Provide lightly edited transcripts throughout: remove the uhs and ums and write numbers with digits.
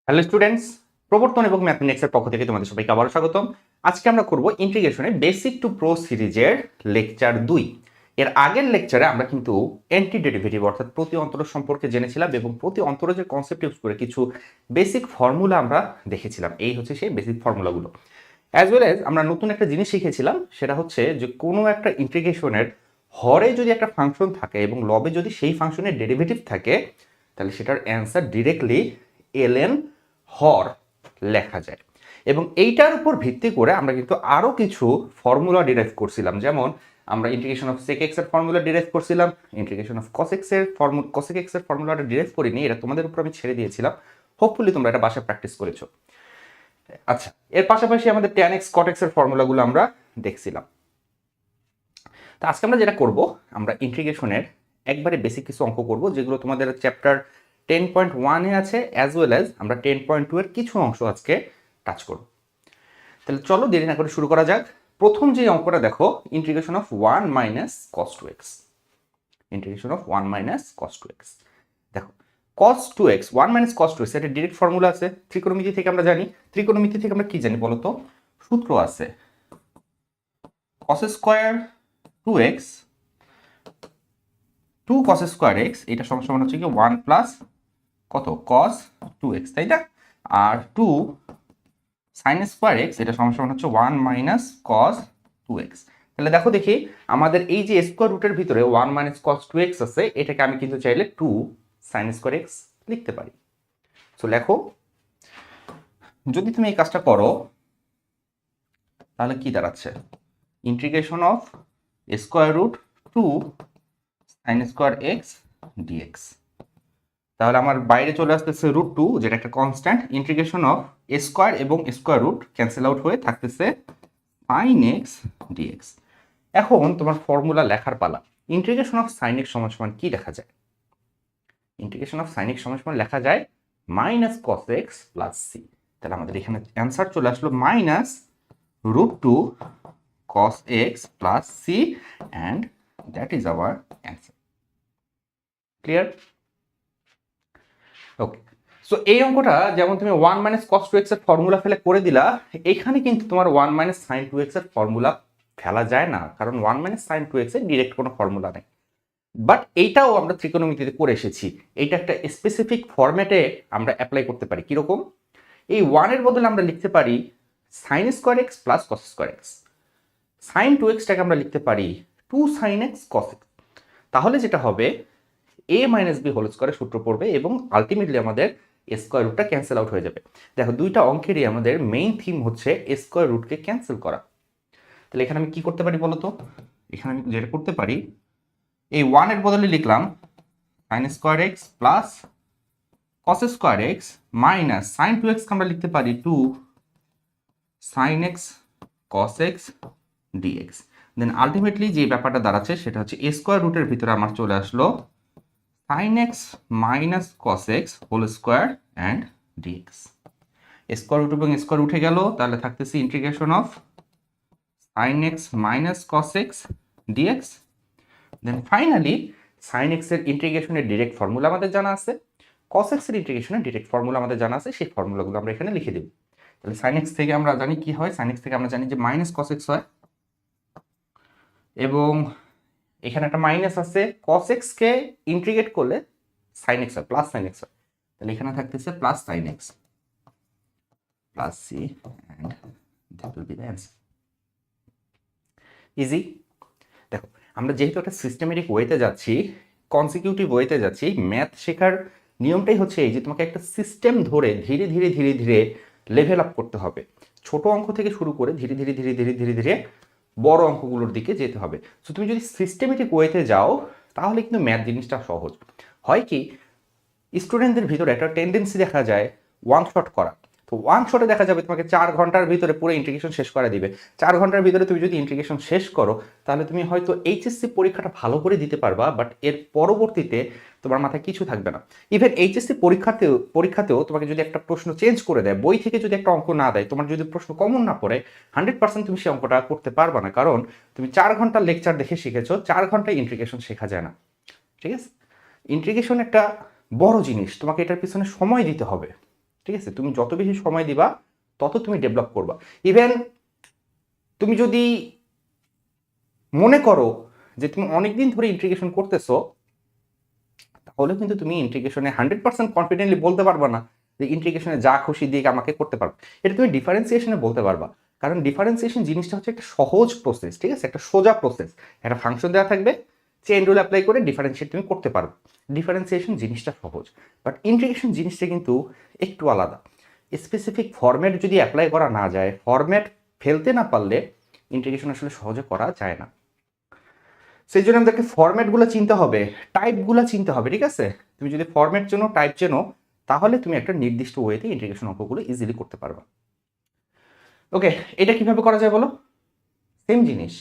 Hello students, প্রবর্তন এবং ম্যাথমেটিক্সের পক্ষ থেকে তোমাদের সবাইকে আবারও স্বাগতম। আজকে আমরা করব ইন্টিগ্রেশনে বেসিক টু প্রো সিরিজের লেকচার 2। এর আগের লেকচারে আমরা কিন্তু অ্যান্টি ডেরিভেটিভ অর্থাৎ প্রতি অন্তরজ সম্পর্কে জেনেছিলাম এবং প্রতি অন্তরজের কনসেপ্ট ইউজ করে কিছু বেসিক ফর্মুলা আমরা দেখেছিলাম। এই হচ্ছে সেই বেসিক ফর্মুলাগুলো। অ্যাজ ওয়েল অ্যাজ আমরা নতুন একটা জিনিস শিখেছিলাম, সেটা হচ্ছে যে কোনো একটা ইন্টিগ্রেশনের হরে যদি একটা ফাংশন থাকে এবং লবে যদি সেই ফাংশনের ডেরিভেটিভ থাকে, তাহলে সেটার অ্যান্সার ডিরেক্টলি ln হর লেখা যায়। এবং এইটার উপর ভিত্তি করে আমরা কিন্তু আরও কিছু ফর্মুলা ডিরাইভ করছিলাম। যেমন আমরা ইন্টিগ্রেশন অফ sec x এর ফর্মুলা ডিরাইভ করছিলাম, ইন্টিগ্রেশন অফ cos x এর ফর্মুলাটা ডিরাইভ করিনি, এটা তোমাদের উপর আমি ছেড়ে দিয়েছিলাম। হোপফুলি তোমরা এটা বাসায় প্র্যাকটিস করেছো। আচ্ছা, এর পাশাপাশি আমাদের tan x cot x এর ফর্মুলাগুলো আমরা দেখছিলাম। তো আজকে আমরা যেটা করব, আমরা ইন্টিগ্রেশনের একবারে বেসিক কিছু অঙ্ক করব যেগুলো তোমাদের চ্যাপ্টার 10.1 এ আছে, অ্যাজ ওয়েল অ্যাজ আমরা 10.2 এর কিছু অংশ আজকে টাচ করব। তাহলে চলো দেরি না করে শুরু করা যাক। প্রথম যে অঙ্কটা দেখো, integration of 1 minus cos 2x। Integration of 1 minus cos 2x। দেখো cos 2x 1 minus cos 2x এটা ডাইরেক্ট ফর্মুলা আছে, ত্রিকোণমিতি থেকে আমরা জানি। ত্রিকোণমিতি থেকে আমরা কি জানি বলো তো? সূত্র আছে cos square 2x 2 cos square x, এটা সমান হচ্ছে কি 1 প্লাস কত cos 2x, তাই না? আর 2 sin স্কয়ার x, এটা সমান হচ্ছে 1 মাইনাস cos 2x। তাহলে দেখো দেখি, আমাদের এই যে স্কয়ার রুটের ভিতরে 1 মাইনাস cos 2x আছে, এটাকে আমি কিন্তু চাইলে 2 sin স্কয়ার x লিখতে পারি। সো লেখো, যদি তুমি এই কাজটা করো তাহলে কি দাঁড়াচ্ছে? Integration of square root 2 sin square x dx। তাহলে আমার বাইরে চলে আসতেছে √2, যেটা একটা কনস্ট্যান্ট। ইন্টিগ্রেশন অফ স্কয়ার এবং স্কয়ার রুট ক্যান্সেল আউট হয়ে থাকতেছে sin x dx। এখন তোমার ফর্মুলা লেখার পালা। ইন্টিগ্রেশন অফ sin x সমান কি লেখা যায়? ইন্টিগ্রেশন অফ sin x সমান লেখা যায় minus cos x plus c। তাহলে আমাদের এখানে অ্যান্সার চলে আসলো minus √2 cos x plus c, and that is our answer. Clear? Okay, so এই অঙ্কটা যেমন তুমি 1 মাইনাস cos 2x এর ফর্মুলা ফেলে করে দিলা, এখানে কিন্তু তোমার 1 মাইনাস sin 2x এর ফর্মুলা ফেলা যায় না, কারণ 1 মাইনাস sin 2x এর ডিরেক্ট কোনো ফর্মুলা নেই। বাট এইটাও আমরা ত্রিকোণমিতিতে করে এসেছি। এইটা একটা স্পেসিফিক ফরম্যাটে আমরা অ্যাপ্লাই করতে পারি। কিরকম? এই 1 এর বদলে আমরা লিখতে পারি sin square x plus cos square x। sin 2x টাকে আমরা লিখতে পারি 2 sin x cos x। তাহলে যেটা হবে, a মাইনাস বি হোল স্কয়ারের সূত্র পড়বে এবং আলটিমেটলি আমাদের স্কয়ার রুটটা ক্যান্সেল আউট হয়ে যাবে। দেখো, দুইটা অঙ্কেরই আমাদের মেইন থিম হচ্ছে স্কয়ার রুটকে ক্যান্সেল করা। তাহলে এখানে আমি কি করতে পারি বলো তো? এখানে আমি যেটা করতে পারি, এই 1 এর বদলে লিখলাম sin square x plus cos square x minus sin 2x কে আমরা লিখতে পারি 2 sin x cos x dx। Then ultimately যে ব্যাপারটা দাঁড়াচ্ছে সেটা হচ্ছে স্কয়ার রুটের ভিতরে আমার চলে আসলো sin x minus cos x whole square and dx। Square root এবং স্কয়ার উঠে গেল, তাহলে থাকতেছে integration of sin x minus cos x dx। Then finally sin x এর ইন্টিগ্রেশনের ডাইরেক্ট ফর্মুলা আমাদের জানা আছে, cos x এর ইন্টিগ্রেশনের ডাইরেক্ট ফর্মুলা আমাদের জানা আছে, সেই ফর্মুলাগুলো আমরা এখানে লিখে দেব। তাহলে sin x থেকে আমরা জানি কি হয়, sin x থেকে আমরা জানি যে মাইনাস cos x হয়, এবং এখানে একটা মাইনাস আছে, cos x কে ইন্টিগ্রেট করলে sin x হয়, প্লাস sin x হয়। তাহলে এখানে থাকতেছে plus sin x plus c, and that will be the answer. Easy. দেখো, আমরা যেহেতু একটা সিস্টেমেটিক ওয়েতে যাচ্ছি, কনসিকিউটিভ ওয়েতে যাচ্ছি, ম্যাথ শেখার নিয়মটাই হচ্ছে এই যে তোমাকে একটা সিস্টেম ধরে ধীরে ধীরে ধীরে ধীরে লেভেল আপ করতে হবে। ছোট অঙ্ক থেকে শুরু করে ধীরে ধীরে ধীরে ধীরে ধীরে ধীরে বড় অঙ্কগুলোর দিকে যেতে হবে। সো তুমি যদি সিস্টেমেটিক ওয়েতে যাও তাহলে কিন্তু ম্যাথ জিনিসটা সহজ হয়। কি, স্টুডেন্টদের ভিতরে একটা টেন্ডেন্সি দেখা যায় ওয়ান শট করা। তো ওয়ান শটে দেখা যাবে তোমাকে 4 ঘন্টার ভিতরে পুরো ইন্টিগ্রেশন শেষ করে দিবে। 4 ঘন্টার ভিতরে তুমি যদি ইন্টিগ্রেশন শেষ করো তাহলে তুমি হয়তো এইচএসসি পরীক্ষাটা ভালো করে দিতে পারবা, বাট এর পরবর্তীতে তোমার মাথায় কিছু থাকবে না। ইভেন এইচএসসি পরীক্ষাতেও তোমাকে যদি একটা প্রশ্ন চেঞ্জ করে দেয়, বই থেকে যদি একটা অঙ্ক না দেয়, তোমার যদি প্রশ্ন কমন না পড়ে, 100% তুমি সেই অঙ্কটা করতে পারবা না, কারণ তুমি 4 ঘন্টার লেকচার দেখে শিখেছো, 4 ঘন্টায় ইন্টিগ্রেশন শেখা যায় না। ঠিক আছে? ইন্টিগ্রেশন একটা বড় জিনিস, তোমাকে এটার পিছনে সময় দিতে হবে। ঠিক আছে, তুমি যত বেশি সময় দিবা তত তুমি ডেভেলপ করবা। ইভেন তুমি যদি মনে করো যে তুমি অনেকদিন ধরে ইন্টিগ্রেশন করতেছো, তাহলে কিন্তু তুমি ইন্টিগ্রেশনে 100% কনফিডেন্টলি বলতে পারবা না যে ইন্টিগ্রেশনে যা খুশি দিয়ে আমাকে করতে পারবে। এটা তুমি ডিফারেন্সিয়েশনে বলতে পারবা, কারণ ডিফারেন্সিয়েশন জিনিসটা হচ্ছে একটা সহজ প্রসেস, ঠিক আছে, একটা সোজা প্রসেস। একটা ফাংশন দেওয়া থাকবে, চেইন রুল অ্যাপ্লাই করে ডিফারেন্সিয়েট তুমি করতে পারবে। ডিফারেন্সিয়েশন জিনিসটা সহজ, বাট ইন্টিগ্রেশন জিনিসটা কিন্তু একটু আলাদা। স্পেসিফিক ফরম্যাট যদি অ্যাপ্লাই করা না যায়, ফরম্যাট ফেলতে না পারলে ইন্টিগ্রেশন আসলে সহজে করা যায় না। সেই জন্য আমাদেরকে ফরম্যাটগুলো চিনতে হবে, টাইপগুলো চিনতে হবে, ঠিক আছে। তুমি যদি ফরম্যাট চেনো, টাইপ চেনো, তাহলে তুমি একটা নির্দিষ্ট ওয়েতে ইন্টিগ্রেশন অঙ্কগুলো ইজিলি করতে পারবা। ওকে, এটা কিভাবে করা যায় বলো? সেম জিনিস,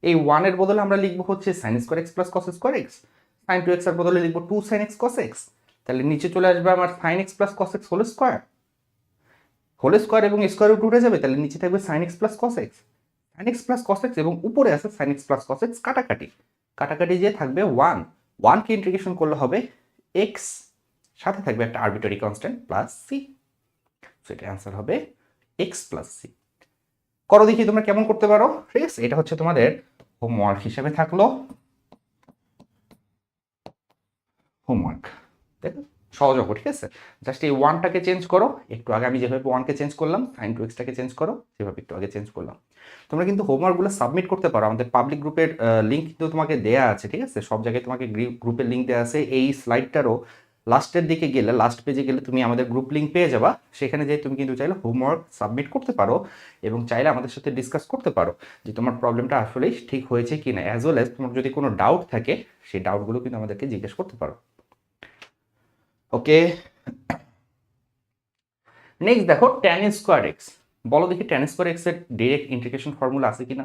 এই 1 এর বদলে আমরা লিখবো হচ্ছে sin square x plus cos square x, sin 2x এর বদলে লিখবো 2 sin x cos x। তাহলে নিচে চলে আসবে আমার sin x plus cos x whole square এবং স্কোয়ার রুট উঠে যাবে, তাহলে নিচে থাকবে sin x plus cos x, sin x plus cos x, এবং উপরে আছে sin x plus cos x, কাটাকাটি যে থাকবে 1 কে ইন্টিগ্রেশন করলে হবে x, সাথে থাকবে একটা arbitrary constant plus c। So এটা অ্যান্সার হবে x প্লাস c। করো দেখি তোমরা কেমন করতে পারো, ঠিক আছে। এটা হচ্ছে তোমাদের হোমওয়ার্ক হিসেবে থাকলো, হোমওয়ার্ক। দেখো সহজ অঙ্ক, ঠিক আছে। জাস্ট এই 1টাকে চেঞ্জ করো, একটু আগে আমি যেভাবে 1কে চেঞ্জ করলাম, sin 2x টাকে চেঞ্জ করো যেভাবে একটু আগে চেঞ্জ করলাম। তোমরা কিন্তু হোমওয়ার্কগুলো সাবমিট করতে পারো, আমাদের পাবলিক গ্রুপের লিঙ্ক কিন্তু তোমাকে দেয়া আছে, ঠিক আছে। সব জায়গায় তোমাকে গ্রুপের লিঙ্ক দেওয়া আছে। এই স্লাইডটারও লাস্টের দিকে গেলে, লাস্ট পেজে গেলে তুমি আমাদের গ্রুপ লিঙ্ক পেয়ে যাবা। সেখানে যেয়ে তুমি কিন্তু চাইলে হোমওয়ার্ক সাবমিট করতে পারো এবং চাইলে আমাদের সাথে ডিসকাস করতে পারো যে তোমার প্রবলেমটা আসলেই ঠিক হয়েছে কি না, অ্যাজ ওয়েল অ্যাজ তোমার যদি কোনো ডাউট থাকে সেই ডাউটগুলো কিন্তু আমাদেরকে জিজ্ঞেস করতে পারো। ওকে, নেক্সট দেখো tan স্কোয়ার এক্স। বলো দেখি tan স্কোয়ার এক্স এর ডিরেক্ট ইন্টিগ্রেশন ফর্মুলা আছে কিনা।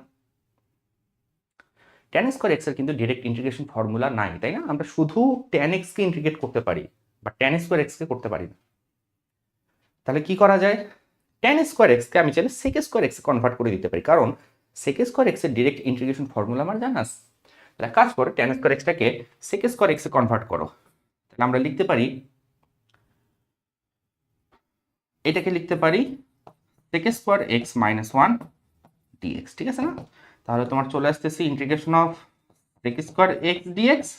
tan স্কোয়ার এক্স এর কিন্তু ডিরেক্ট ইন্টিগ্রেশন ফর্মুলা নাই, তাই না। আমরা শুধু tan x কে ইন্টিগ্রেট করতে পারি, বা tan স্কোয়ার এক্স কে করতে পারি না। তাহলে কি করা যায়? tan স্কোয়ার এক্স কে আমি চাইলে sec স্কোয়ার এক্স কনভার্ট করে দিতে পারি, কারণ sec স্কোয়ার এক্স এর ডিরেক্ট ইন্টিগ্রেশন ফর্মুলা আমার জানা আছে। তাহলে কাজ করো, tan স্কোয়ার এক্সটাকে sec স্কোয়ার এক্স এ কনভার্ট করো। তাহলে আমরা লিখতে পারি, এটাকে লিখতে পারি sec square x minus 1 dx, ঠিক আছে না। তাহলে তোমার চলে আসতেছে integration of sec square x dx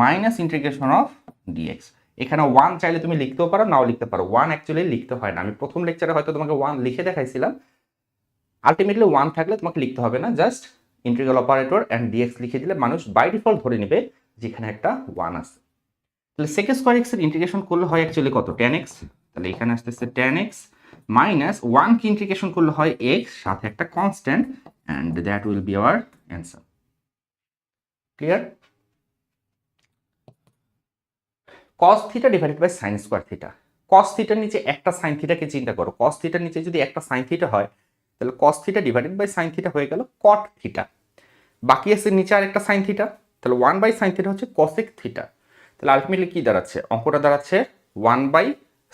minus integration of dx. এখানে 1 চাইলে তুমি লিখতেও পারো, নাও লিখতে পারো। 1 অ্যাকচুয়ালি লিখতে হয় না, আমি প্রথম লেকচারে হয়তো তোমাকে 1 লিখে দেখাইছিলাম। আলটিমেটলি 1 থাকলে তোমাকে লিখতে হবে না, just integral operator and d x লিখে দিলে মানুষ বাই ডিফল্ট ধরে নেবে যেখানে একটা 1 আছে। তাহলে sec স্কোয়ার এক্স এর ইন্টিগ্রেশন করলে হয় অ্যাকচুয়ালি কত, tan x। তাহলে এখানে আসতেছে tan x মাইনাস 1 কে ইন্টিগ্রেশন করলে হয় x, সাথে একটা constant, and that will be our answer. Clear? cos theta divided by sin square theta. cos থিটার নিচে একটা sin থিটাকে চিন্তা করো, cos থিটার নিচে যদি একটা sin থিটা হয়, তাহলে cos theta divided by sin theta হয়ে গেল cot থিটা। বাকি আছে নিচে আর একটা sin থিটা, তাহলে 1 বাই sin থিটা হচ্ছে cosec থিটা। তাহলে আলটিমেটলি কি দাঁড়াচ্ছে, অঙ্কটা দাঁড়াচ্ছে 1 বাই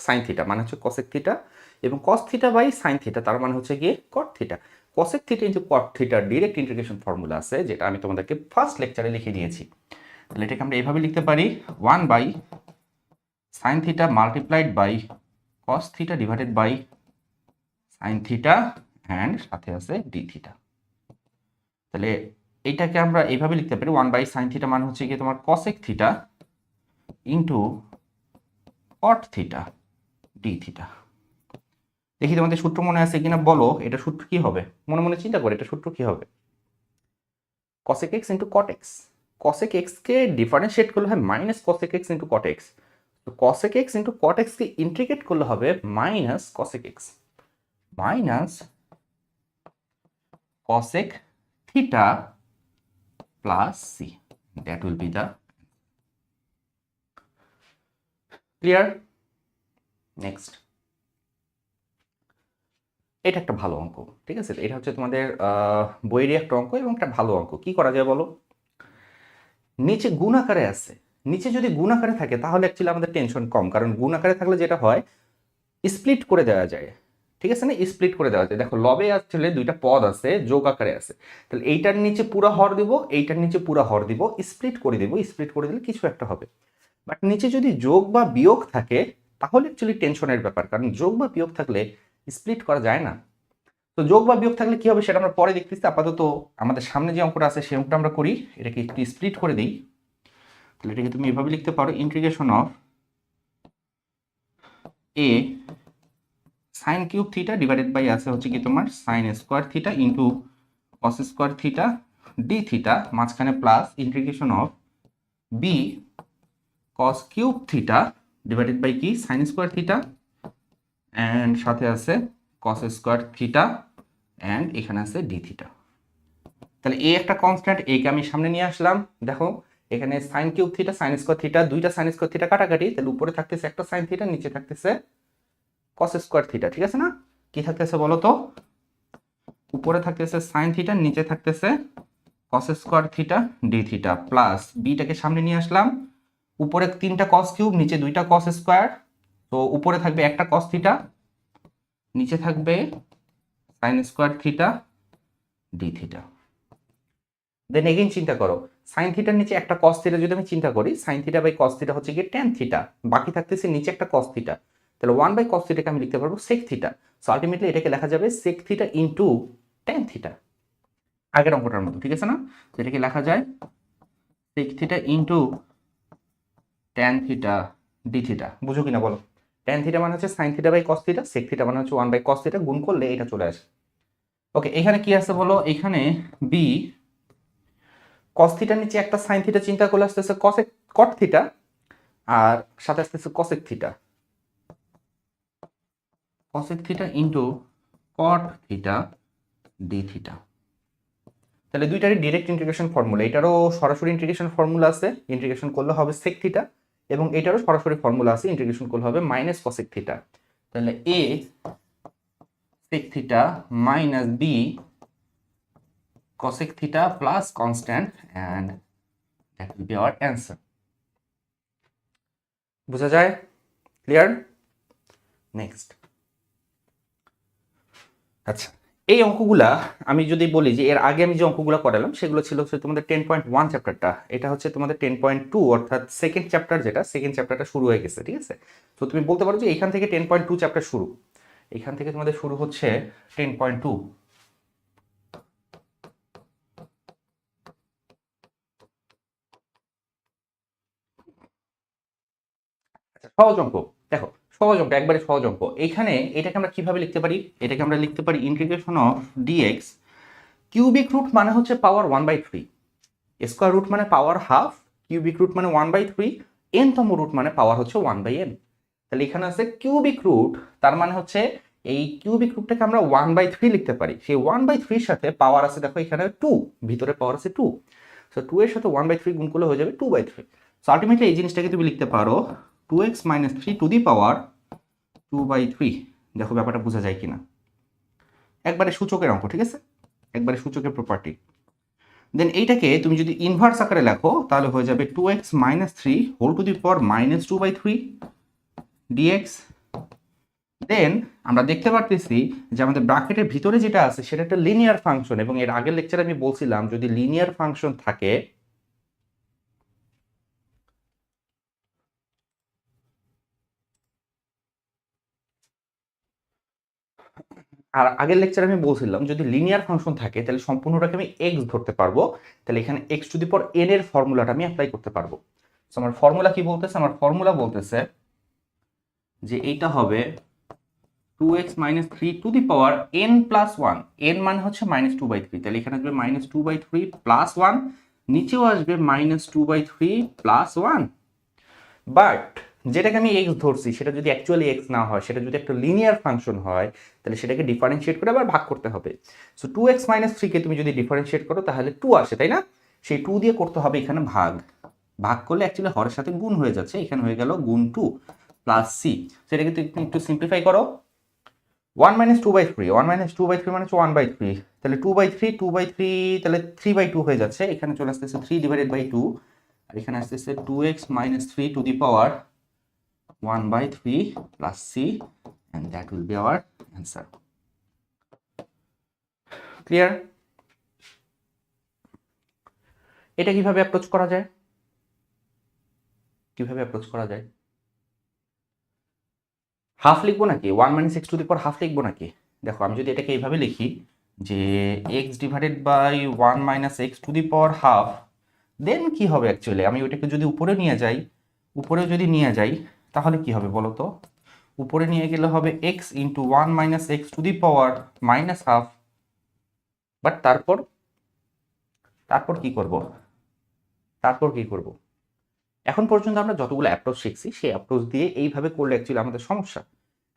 sin থিটা মানে হচ্ছে cosec থিটা, এবং cos theta by sin theta তার মানে হচ্ছে গিয়ে cot theta. cosec theta into cot থিটার ডিরেক্ট ইন্টিগ্রেশন ফর্মুলা আছে, যেটা আমি তোমাদেরকে ফার্স্ট লেকচারে লিখে দিয়েছি। তাহলে এটাকে আমরা এইভাবে লিখতে পারি, 1 by sin theta multiplied by cos theta divided by sin theta and সাথে আছে d থিটা। তাহলে এইটাকে আমরা এইভাবে লিখতে পারি, 1 বাই sin থিটা মানে হচ্ছে গিয়ে তোমার cosec theta into cot theta d theta. দেখি তোমাদের সূত্র মনে আছে কিনা বলো, এটা সূত্র কি হবে, মনে মনে চিন্তা করে এটা সূত্র কি হবে। cosec x into cot x, cosec x কে ডিফারেন্সিয়েট করলে হয় minus cosec x into cot x, তো cosec x into cot x কে ইন্টিগ্রেট করলে হবে minus cosec x minus cosec theta plus c, that will be the clear. Next, এটা একটা ভালো অঙ্ক, ঠিক আছে। এটা হচ্ছে তোমাদের বইয়েরই একটা অঙ্ক এবং একটা ভালো অঙ্ক। কি করা যায় বলো, নিচে গুণ আকারে আছে, নিচে যদি গুণ আকারে থাকে তাহলে অ্যাকচুয়ালি আমাদের টেনশন কম, কারণ গুণ আকারে থাকলে যেটা হয় স্প্লিট করে দেওয়া যায়, ঠিক আছে না, স্প্লিট করে দেওয়া যায়। দেখো লবে আসলে দুইটা পদ আছে, যোগ আকারে আছে, তাহলে এইটার নিচে পুরা হর দিব, এইটার নিচে পুরা হর দিব, স্প্লিট করে দিব, স্প্লিট করে দিলে কিছু একটা হবে। বাট নিচে যদি যোগ বা বিয়োগ থাকে তাহলে অ্যাকচুয়ালি টেনশনের ব্যাপার, কারণ যোগ বা বিয়োগ থাকলে স্প্লিট করা যায় না। তো যোগ বা বিয়োগ থাকলে কি হবে সেটা আমরা পরে দেখতেছি। আপাতত আমাদের সামনে যে অঙ্কটা আছে সেই অঙ্কটা আমরা করি। এটাকে একটু স্প্লিট করে দিই। তাহলে এটাকে তুমি এভাবে লিখতে পারো, integration of a sine cube theta divided by আছে হচ্ছে কি তোমার sine square theta into cos square theta d theta, মাঝখানে plus integration of b cos cube theta divided by কি সাইন স্কোয়ার থিটা অ্যান্ড সাথে আছে কস স্কোয়ার থিটা অ্যান্ড এখানে আছে ডি থিটা। তাহলে এই একটা কনস্ট্যান্ট, একে আমি সামনে নিয়ে আসলাম। দেখো এখানে sign cube theta sine square theta, দুইটা সাইন স্কোয়ার থিটা কাটাকাটি, তাহলে উপরে থাকতেছে একটা সাইন থিটা, নিচে থাকতেছে কস স্কোয়ার থিটা। ঠিক আছে না? কি থাকতেছে বলো তো? উপরে থাকতেছে সাইন থিটা, নিচে থাকতেছে cos square theta d theta, plus বিটাকে সামনে নিয়ে আসলাম। উপরে তিনটা কস কিউব, নিচে দুইটা কস স্কোয়ার, তো উপরে থাকবে একটা কস থিটা, নিচে থাকবে sine square theta d theta. Then again চিন্তা করো, সাইন থিটার নিচে একটা কস থিটা যদি আমি চিন্তা করি, sine theta by cos theta হচ্ছে গিয়ে ট্যান থিটা, বাকি থাকতেছে নিচে একটা কস থিটা, তাহলে 1 বাই কস থিটাকে আমি লিখতে পারবো সেক থিটা। সো আলটিমেটলি এটাকে লেখা যাবে sec theta into tan theta, আগের অঙ্কটার মতো। ঠিক আছে না? তো এটাকে লেখা যায় sec theta into tan theta d theta. বুঝো কিনা বলো? ট্যান থিটা মানে হচ্ছে sine theta by cos theta, sec theta মানে হচ্ছে 1 বাই কস থিটা, গুণ করলে এটা চলে আসে। ওকে, এখানে কি আছে বলো? এখানে বি কস থিটার নিচে একটা সাইন থিটা চিন্তা করলে আসতেছে কসেক কট থিটা, আর সাথে আসতেছে cosec theta, cosec theta into cot theta d theta. তাহলে দুইটারই ডিরেক্ট ইন্টিগ্রেশন ফর্মুলা, এটারও সরাসরি ইন্টিগ্রেশন ফর্মুলা আছে, ইন্টিগ্রেশন করলে হবে সেক থিটা, এবং এটারও সরাসরি ফর্মুলা আছে, ইন্টিগ্রেশন করলে হবে মাইনাস কসেক থিটা। তাহলে a sec theta minus b cosec theta plus constant and that will be our answer. বুঝা যায়? ক্লিয়ার? নেক্সট। আচ্ছা, এই অঙ্কগুলা আমি যদি বলি যে এর আগে আমি যে অঙ্কগুলো করালাম সেগুলো ছিল হচ্ছে তোমাদের 10.1 চ্যাপ্টারটা, এটা হচ্ছে তোমাদের 10.2 অর্থাৎ সেকেন্ড চ্যাপ্টার, যেটা সেকেন্ড চ্যাপ্টারটা শুরু হয়ে গেছে। ঠিক আছে? তো তুমি বলতে পারো যে এখান থেকে 10.2 চ্যাপ্টার শুরু, এখান থেকে তোমাদের শুরু হচ্ছে 10.2। সহজ অঙ্ক, দেখো সহজ অঙ্ক, একবারে সহজ অঙ্ক। এইখানে এটাকে আমরা কিভাবে লিখতে পারি? এটাকে আমরা লিখতে পারি integration of d x, cubic root মানে হচ্ছে পাওয়ার 1/3, স্কোয়ার রুট মানে পাওয়ার হাফ, কিউবিক রুট মানে 1/3, এনতম রুট মানে পাওয়ার হচ্ছে 1/n। তাহলে এখানে আছে কিউবিক রুট, তার মানে হচ্ছে এই কিউবিক রুটটাকে আমরা 1/3 লিখতে পারি। সেই 1/3 সাথে পাওয়ার আছে, দেখো এখানে 2, ভিতরে পাওয়ার আছে 2, সো 2 এর সাথে 1/3 গুণ করলে হয়ে যাবে 2/3। সো আলটিমেটলি এই জিনিসটাকে তুমি লিখতে পারো 2x - 3 টু দি পাওয়ার 2/3। দেখো ব্যাপারটা বোঝা যায় কিনা? একবারে সূচকের অঙ্ক। ঠিক আছে? একবারে সূচকের প্রপার্টি। দেন এইটাকে তুমি যদি ইনভার্স আকারে লেখো তাহলে হয়ে যাবে 2x - 3 whole to the power -2/3 dx। Then আমরা দেখতে পারতেছি যে আমাদের ব্র্যাকেটের ভিতরে যেটা আছে সেটা একটা লিনিয়ার ফাংশন, এবং এর আগের লেকচারে আমি বলছিলাম যদি লিনিয়ার ফাংশন থাকে আর আগের লেকচারে আমি বলছিলাম যদি লিনিয়ার ফাংশন থাকে তাহলে সম্পূর্ণটাকে আমি এক্স ধরতে পারবো, তাহলে এখানে x to the power N এর ফর্মুলাটা আমি অ্যাপ্লাই করতে পারবো। তো আমার ফর্মুলা কি বলতেছে? আমার ফর্মুলা বলতেছে যে এইটা হবে 2x - 3 two the power n plus 1, n মানে হচ্ছে -2/3, তাহলে এখানে আসবে -2/3 প্লাস 1, নিচেও আসবে -2/3 প্লাস 1। বাট যেটাকে আমি এক্স ধরছি সেটা যদি অ্যাকচুয়ালি এক্স না হয়, সেটা যদি একটা লিনিয়ার ফাংশন হয়, তাহলে সেটাকে ডিফারেন্সিয়েট করে আবার ভাগ করতে হবে। সো 2x - 3 কে তুমি যদি ডিফারেন্সিয়েট করো তাহলে 2 আসে, তাই না? সেই 2 দিয়ে করতে হবে এখানে ভাগ, ভাগ করলে অ্যাকচুয়ালি হরের সাথে গুণ হয়ে যাচ্ছে, এখানে হয়ে গেল গুণ 2 প্লাস সি। সেটাকে তুমি একটু সিম্পলিফাই করো, 1 - 2/3, 1 - 2/3 মানে হচ্ছে 1/3, তাহলে 2/3 2/3 তাহলে 3/2 হয়ে যাচ্ছে, এখানে চলে আসতেছে 3/2, আর এখানে আসতেছে 2x - 3 two the power 1/3 plus c, and that will be our answer. Clear? এটা কিভাবে অ্যাপ্রোচ করা যায়? কিভাবে অ্যাপ্রোচ করা যায়? হাফ লিখবো নাকি 1 minus x to the power half লিখবো নাকি? দেখো আমি যদি এটাকে এইভাবে লিখি যে x divided by 1 minus x to the power half, then কি হবে অ্যাকচুয়ালি আমি ওইটাকে যদি উপরে নিয়ে যাই, উপরে যদি নিয়ে যাই তাহলে কি হবে বলো তো? উপরে নিয়ে গেলে হবে x into 1 minus x to the power minus half. But তারপর তারপর কি করব? তারপর কি করব? এখন পর্যন্ত আমরা যতগুলো অ্যাপ্রোচ শিখছি সেই অ্যাপ্রোচ দিয়ে এইভাবে করলে অ্যাকচুয়ালি আমাদের সমস্যা।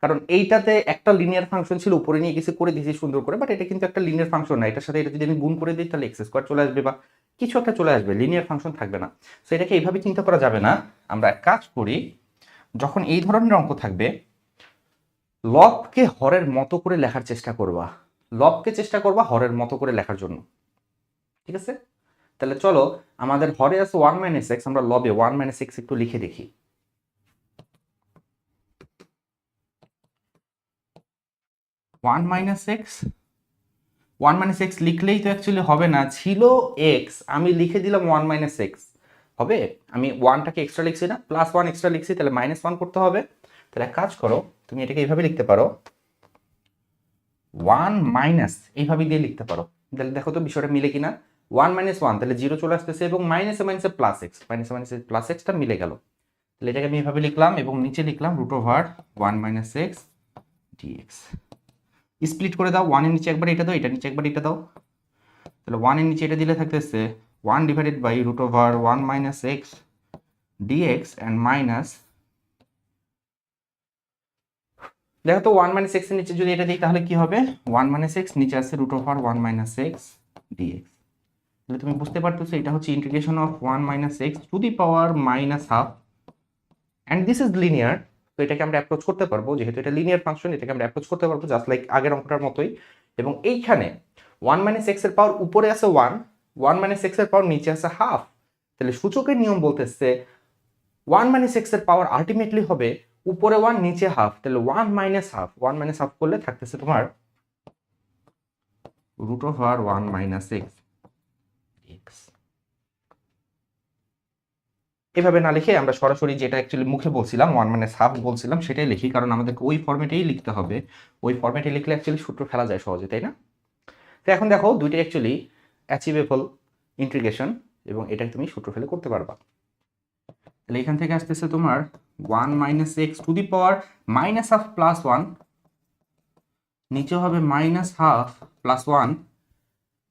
কারণ এইটাতে একটা লিনিয়ার ফাংশন ছিল, উপরে নিয়ে গেছে করে দিয়েছি সুন্দর করে, বাট এটা কিন্তু একটা লিনিয়ার ফাংশন না। এটার সাথে এটা যদি আমি গুণ করে দিই তাহলে এক্স স্কোয়ার চলে আসবে বা কিছু একটা চলে আসবে, লিনিয়ার ফাংশন থাকবে না। সো এটাকে এইভাবে চিন্তা করা যাবে না। আমরা এক কাজ করি, যখন এই ধরনের অঙ্ক থাকবে লবকে হরের মতো করে লেখার চেষ্টা করবা, লবকে চেষ্টা করবা হরের মতো করে লেখার জন্য, ঠিক আছে? তাহলে চলো আমাদের হরে আছে 1 মাইনাস এক্স, আমরা লবে 1 মাইনাস এক্স একটু লিখে দেখি। 1 মাইনাস এক্স, 1 মাইনাস এক্স লিখলেই তো অ্যাকচুয়ালি হবে না, ছিল এক্স, আমি লিখে দিলাম 1 মাইনাস এক্স। হবে? আমি 1টাকে এক্সট্রা লিখছি না, প্লাস 1 এক্সট্রা লিখছি, তাহলে মাইনাস 1 করতে হবে। তাহলে এক কাজ করো, তুমি এটাকে এইভাবে লিখতে পারো, 1 মাইনাস এইভাবে দিয়ে লিখতে পারো। তাহলে দেখো তো বিষয়টা মিলে কিনা। 1 মাইনাস 1 তাহলে 0 চলে আসতেছে এবং মাইনাসে মাইনাসে প্লাস এক্স, মাইনাসে মাইনাসে প্লাস এক্সটা মিলে গেল। তাহলে এটাকে আমি এইভাবে লিখলাম এবং নিচে লিখলাম root over 1 minus x d x. Split করে দাও, 1 এর নিচে একবার এটা দাও, এটা নিচে একবার এটা দাও। তাহলে 1 এর নিচে এটা দিলে থাকতেছে 1 divided by root over 1 minus x d x and minus, দেখো তো 1 মাইনাস এক্স এর নিচে যদি এটা দিই তাহলে কি হবে? 1 মাইনাস এক্স, নিচে আছে root over 1 minus x d x. তাহলে তুমি বুঝতে পারতেছো এটা হচ্ছে integration of 1 minus x to the power minus half, and this is linear. তো এটাকে আমরা অ্যাপ্রোচ করতে পারবো, যেহেতু এটা লিনিয়ার ফাংশন এটাকে আমরা অ্যাপ্রোচ করতে পারবো জাস্ট লাইক আগের অঙ্কটার মতোই। এবং এইখানে 1 মাইনাস এক্স এর পাওয়ার উপরে আছে 1, 1 মাইনাস এক্স এর পাওয়ার নিচে আছে হাফ। তাহলে সূচকের নিয়ম বলতেছে 1 মাইনাস এক্স এর পাওয়ার আলটিমেটলি হবে উপরে 1 নিচে হাফ। তাহলে 1 মাইনাস হাফ, 1 মাইনাস হাফ করলে থাকতেছে তোমার root over 1 minus x x. এভাবে না লিখে আমরা সরাসরি যেটা অ্যাকচুয়ালি মুখে বলছিলাম 1 মাইনাস হাফ বলছিলাম সেটাই লিখি, কারণ আমাদেরকে ওই ফরম্যাটেই লিখতে হবে। ওই ফরম্যাটে লিখলে অ্যাকচুয়ালি সূত্র ফেলা যায় সহজে, তাই না? তো এখন দেখো দুইটাই অ্যাকচুয়ালি অ্যাচিভেবল ইন্টিগ্রেশন এবং এটা তুমি সূত্র ফেলে করতে পারবা। তাহলে এখান থেকে আসতেছে তোমার 1 minus x to the power minus half plus 1, নিচে হবে minus half plus 1,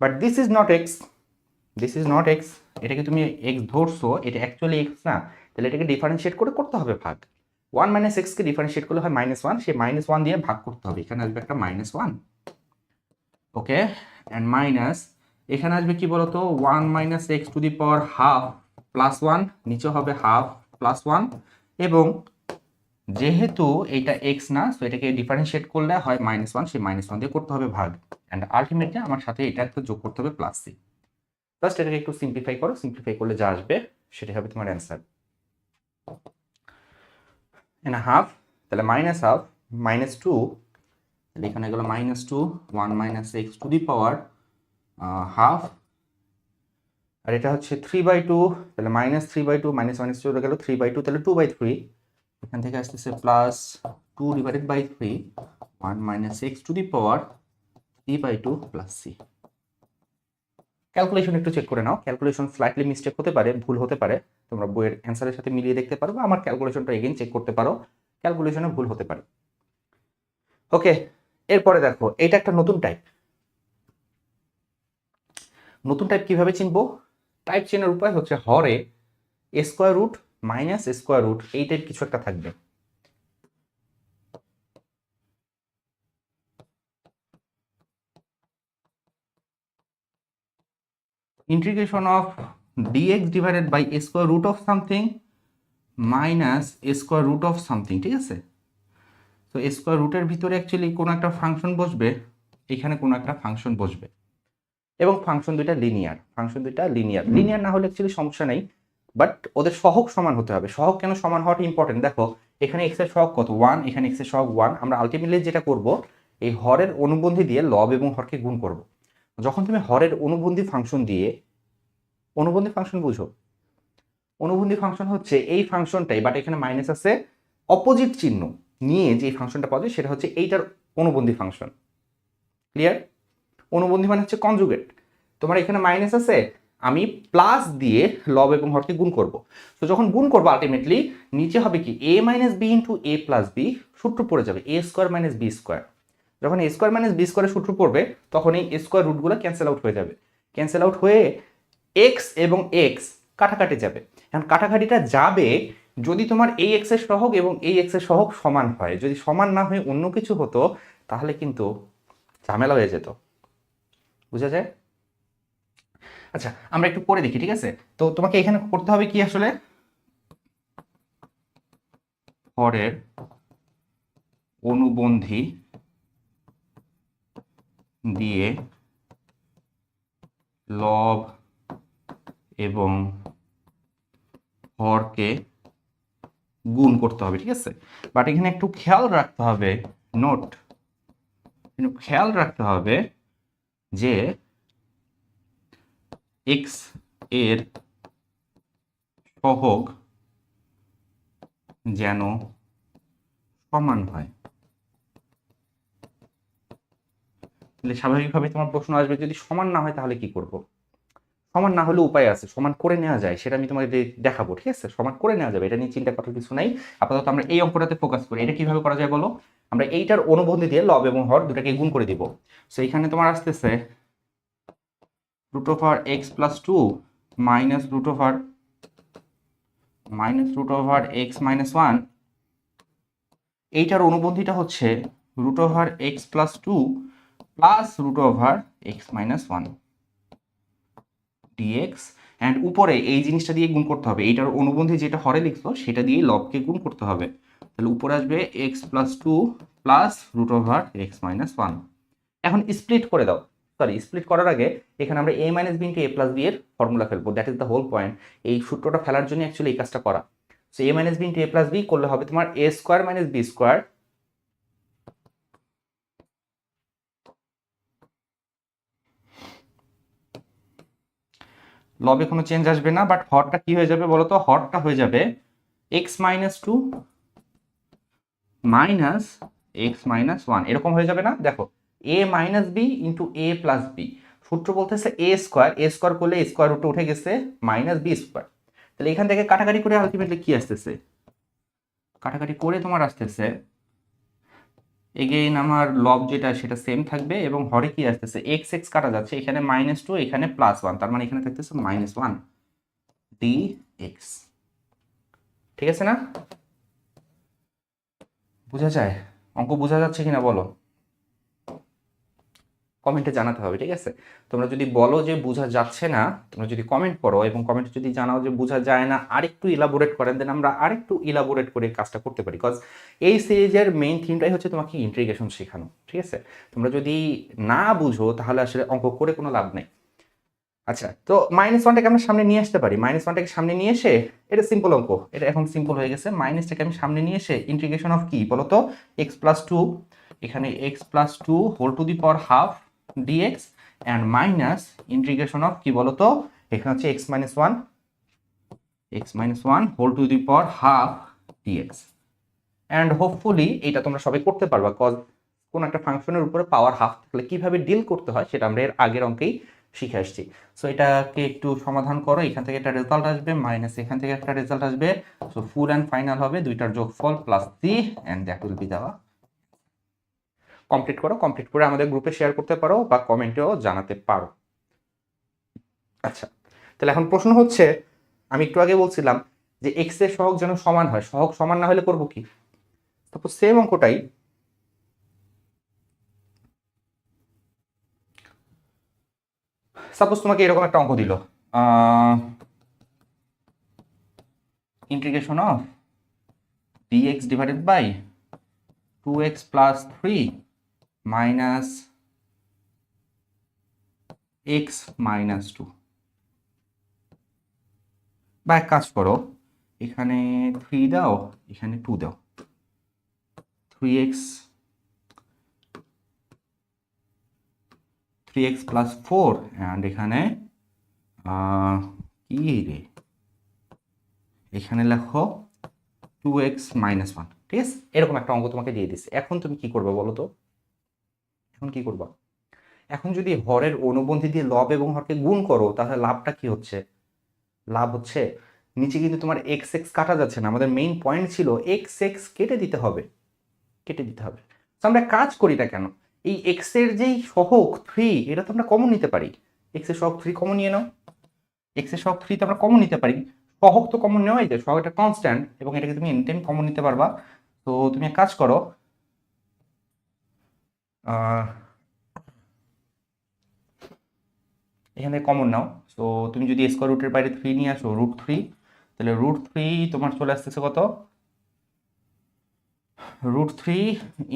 but this is not x, this is not x. এটাকে তুমি এক্স ধরছো, এটা অ্যাকচুয়ালি এক্স না, তাহলে এটাকে ডিফারেন্সিয়েট করে করতে হবে ভাগ। 1 মাইনাস এক্সকে ডিফারেন্সিয়েট করলে হয় মাইনাস 1, সেই মাইনাস 1 দিয়ে ভাগ করতে হবে, এখানে আসবে একটা মাইনাস 1। ওকে, অ্যান্ড মাইনাস এখানে আসবে কি বলতো 1 minus x to the power half plus 1, নিচে হবে হাফ প্লাস 1, এবং যেহেতু এটা এক্স না সো এটাকে ডিফারেন্সিয়েট করলে হয় মাইনাস 1, সেই মাইনাস 1 দিয়ে করতে হবে ভাগ, অ্যান্ড আলটিমেটলি আমার সাথে এটা একটা যোগ করতে হবে প্লাস সি। জাস্ট এটাকে একটু সিম্পলিফাই করো, সিম্পলিফাই করলে যা আসবে সেটাই হবে তোমার অ্যান্সার। এন্ড হাফ, তাহলে মাইনাস হাফ মাইনাস 2, তাহলে এখানে গেল minus 2, 1 minus x to the power half, আর এটা হচ্ছে 3/2, তাহলে মাইনাস 3/2, মাইনাস মাইনাস চলে গেল 3/2, তাহলে 2/3, এখান থেকে আসতেছে plus 2 divided by 3, 1 minus x to the power 3/2 plus c. Calculation একটু চেক করে নাও, ক্যালকুলেশন স্লাইটলি মিস্টেক হতে পারে, ভুল হতে পারে, তোমরা বইয়ের অ্যান্সারের সাথে মিলিয়ে দেখতে পারো বা আমার ক্যালকুলেশনটা এগেইন চেক করতে পারো, ক্যালকুলেশনে ভুল হতে পারে। ওকে, এরপরে দেখো এটা একটা নতুন টাইপ। নতুন টাইপ কিভাবে চিনবো? টাইপ চেনার উপায় হচ্ছে হরে square root minus square root এই টাইপ কিছু একটা থাকবে। Integration of dx divided by square root of something minus square root of something, ঠিক আছে? তো স্কোয়ার রুটের ভিতরে অ্যাকচুয়ালি কোনো একটা ফাংশন বসবে, এখানে কোনো একটা ফাংশন বসবে, এবং ফাংশন দুইটা লিনিয়ার, ফাংশন দুইটা লিনিয়ার। লিনিয়ার না হলে অ্যাকচুয়ালি সমস্যা নেই, বাট ওদের সহগ সমান হতে হবে। সহগ কেন সমান হওয়াটা ইম্পর্টেন্ট? দেখো এখানে এক্স এর সহগ কত? 1, এখানে এক্স এর সহগ 1। আমরা আলটিমেটলি যেটা করব এই হরের অনুবন্ধী দিয়ে লব এবং হরকে গুণ করব। যখন তুমি হরের অনুবন্ধী ফাংশন দিয়ে, অনুবন্ধী ফাংশন বুঝো, অনুবন্ধী ফাংশন হচ্ছে এই ফাংশনটাই, বাট এখানে মাইনাস আছে অপোজিট চিহ্ন, নিয়ে যে ফাংশনটা পাওয়া যায় সেটা হচ্ছে এইটার অনুবন্ধী ফাংশন। ক্লিয়ার? অনুবন্ধী মানে হচ্ছে কনজুগেট। তোমার এখানে মাইনাস আছে, আমি প্লাস দিয়ে লব এবং হরকে গুণ করব। তো যখন গুণ করবো আলটিমেটলি নিচে হবে কি এ minus b into a plus b, সূত্র পড়ে যাবে এ স্কোয়ার মাইনাস বি স্কোয়ার। যখন এ স্কোয়ার মাইনাস বি স্কোয়ারের সূত্র পড়বে তখন এই স্কোয়ার রুটগুলো ক্যান্সেল আউট হয়ে যাবে। ক্যান্সেল আউট হয়ে এক্স এবং এক্স কাটাকাটি যাবে। এখন কাটাকাটিটা যাবে যদি তোমার এই এক্স এর সহগ এবং এই এক্স এর সহগ সমান হয়। যদি সমান না হয়ে অন্য কিছু হতো তাহলে কিন্তু ঝামেলা হয়ে যেত। বুঝা যায়? আচ্ছা আমরা একটু করে দেখি, ঠিক আছে? তো তোমাকে এখানে করতে হবে কি আসলে, হরের অনুবন্ধী দিয়ে লব এবং হরকে গুণ করতে হবে, ঠিক আছে? বাট এখানে একটু খেয়াল রাখতে হবে, নোট, খেয়াল রাখতে হবে যে এক্স এর সহগ যেন সমান হয়। তাহলে স্বাভাবিকভাবে তোমার প্রশ্ন আসবে যদি সমান না হয় তাহলে কি করব? সমান না হলে উপায় আছে, সমান করে নেওয়া যায়, সেটা আমি তোমাকে দেখাবো, ঠিক আছে? সমান করে নেওয়া যাবে, এটা নিয়ে চিন্তা করার কিছু নাই। আপাতত আমরা এই অঙ্কটাতে ফোকাস করি। এটা কিভাবে করা যায় বলো? আমরা এইটার অনুবন্ধী দিয়ে লব এবং হর দুটাকে গুণ করে দিব। সো এখানে তোমার আসতেছে root over x plus two minus root over x minus one. এইটার অনুবন্ধীটা হচ্ছে root over x plus two plus root over x minus one d x. And উপরে এই জিনিসটা দিয়ে গুণ করতে হবে, এইটার অনুবন্ধী যেটা হরে লিখছো সেটা দিয়ে লবকে গুণ করতে হবে। তাহলে উপরে আসবে x plus two plus root over x minus one. এখন স্প্লিট করে দাও। সরি, স্প্লিট করার আগে এখানে আমরা a minus b into a plus b এর ফর্মুলা ফেলবো। That is the whole point. এই সূত্রটা ফেলার জন্য অ্যাকচুয়ালি এই কাজটা করা। So a minus b into a plus b করলে হবে তোমার a square minus b square লবে কোনো চেঞ্জ আসবে না, বাট হরটা কি হয়ে যাবে বলতো? হরটা হয়ে যাবে x minus two minus x minus one, এরকম হয়ে যাবে না? দেখো a minus b into a plus b, সূত্র বলতেছে এ স্কোয়ার করলে স্কোয়ার রুটে উঠে গেছে মাইনাস বি স্কোয়ার। তাহলে এখান থেকে কাটাকাটি করে আলটিমেটলি কি আসতেছে? কাটাকাটি করে তোমার আসতেছে এগেইন আমার লব যেটা সেটা সেম থাকবে এবং হরে কি আসতেছে এক্স এক্স কাটা যাচ্ছে, এখানে মাইনাস টু এখানে প্লাস ওয়ান, তার মানে এখানে থাকতেছে মাইনাস ওয়ান ডি এক্স। ঠিক আছে না? বোঝা যায়? অঙ্ক বোঝা যাচ্ছে কিনা বলো? কমেন্টে জানাতে হবে, ঠিক আছে? তোমরা যদি বলো যে বোঝা যাচ্ছে না, তোমরা যদি কমেন্ট করো এবং কমেন্টে যদি জানাও যে বোঝা যায় না, আরেকটু ইলাবোরেট করেন, দেন আমরা আরেকটু ইলাবোরেট করে কাজটা করতে পারি। বিকজ এই সিরিজের মেইন থিমটাই হচ্ছে তোমাকে ইন্টিগ্রেশন শেখানো, ঠিক আছে? তোমরা যদি না বুঝো তাহলে আসলে অঙ্ক করে কোনো লাভ নেই। আচ্ছা, তো মাইনাস ওয়ানটাকে আমরা সামনে নিয়ে আসতে পারি। মাইনাস ওয়ানটাকে সামনে নিয়ে এসে, এটা সিম্পল অঙ্ক, এটা এখন সিম্পল হয়ে গেছে। মাইনাসটাকে আমি সামনে নিয়ে এসে ইন্টিগ্রেশন অফ কি বলতো? এক্স প্লাস টু, এখানে x plus two whole to the power half d x and minus integration of কি বলতো? এখানে হচ্ছে x minus one whole to the power half d x. And hopefully এটা তোমরা সবাই করতে পারবা, কজ কোন একটা ফাংশনের উপরে পাওয়ার হাফ থাকলে কিভাবে ডিল করতে হয় সেটা আমরা এর আগের অঙ্কেই শিখে আসছি। সো এটাকে একটু সমাধান করো, এখান থেকে একটা রেজাল্ট আসবে মাইনাস এখান থেকে একটা রেজাল্ট আসবে। সো ফুল অ্যান্ড ফাইনাল হবে দুইটার যোগফল plus c and that will be দেওয়া। কমপ্লিট করো, কমপ্লিট করে আমাদের গ্রুপে শেয়ার করতে পারো বা কমেন্টেও জানাতে পারো। আচ্ছা, তাহলে এখন প্রশ্ন হচ্ছে, আমি একটু আগে বলছিলাম যে এক্স এর সহগ যেন সমান হয়, সহগ সমান না হলে করবো কি? তারপর সেম অঙ্কটাই সাপোজ তোমাকে এরকম একটা অঙ্ক দিল, integration of dx divided by 2x plus 3 minus x minus 2। বা এক কাজ করো, এখানে 3 দাও, এখানে 2 দাও, 3x প্লাস 4 অ্যান্ড এখানে কি রে, এখানে লেখো 2x মাইনাস 1, ঠিক আছে? এরকম একটা অঙ্ক তোমাকে দিয়ে দিচ্ছে। এখন তুমি কি করবে বলো তো? এখন কি করবা? এখন যদি হরের অনুবন্ধী দিয়ে লব এবং হরকে গুণ করো, তাহলে লাভটা কি হচ্ছে? লাভ হচ্ছে নিচে কিন্তু তোমার এক্স এক্স কাটা যাচ্ছে না, আমাদের মেইন পয়েন্ট ছিল এক্স এক্স কেটে দিতে হবে, কেটে দিতে হবে। তো আমরা কাজ করি না কেন? এই এক্স এর যেই সহগ 3, এটা তো আমরা কমন নিতে পারি। এক্স এর সহগ 3 কমন নিয়ে নাও। এক্স এর সহগ 3 তো আমরা কমন নিতে পারি। সহগ তো কমন নেওয়াই যায়, সহগটা কনস্ট্যান্ট এবং এটাকে তুমি এনি টাইম কমন নিতে পারবা। তো তুমি এক কাজ করো, এখানে কমন নাও। তো তুমি যদি স্কোয়ার রুটের বাইরে 3 নিয়ে আসো, √3, তাহলে √3 তোমার চলে আসতেছে কত? √3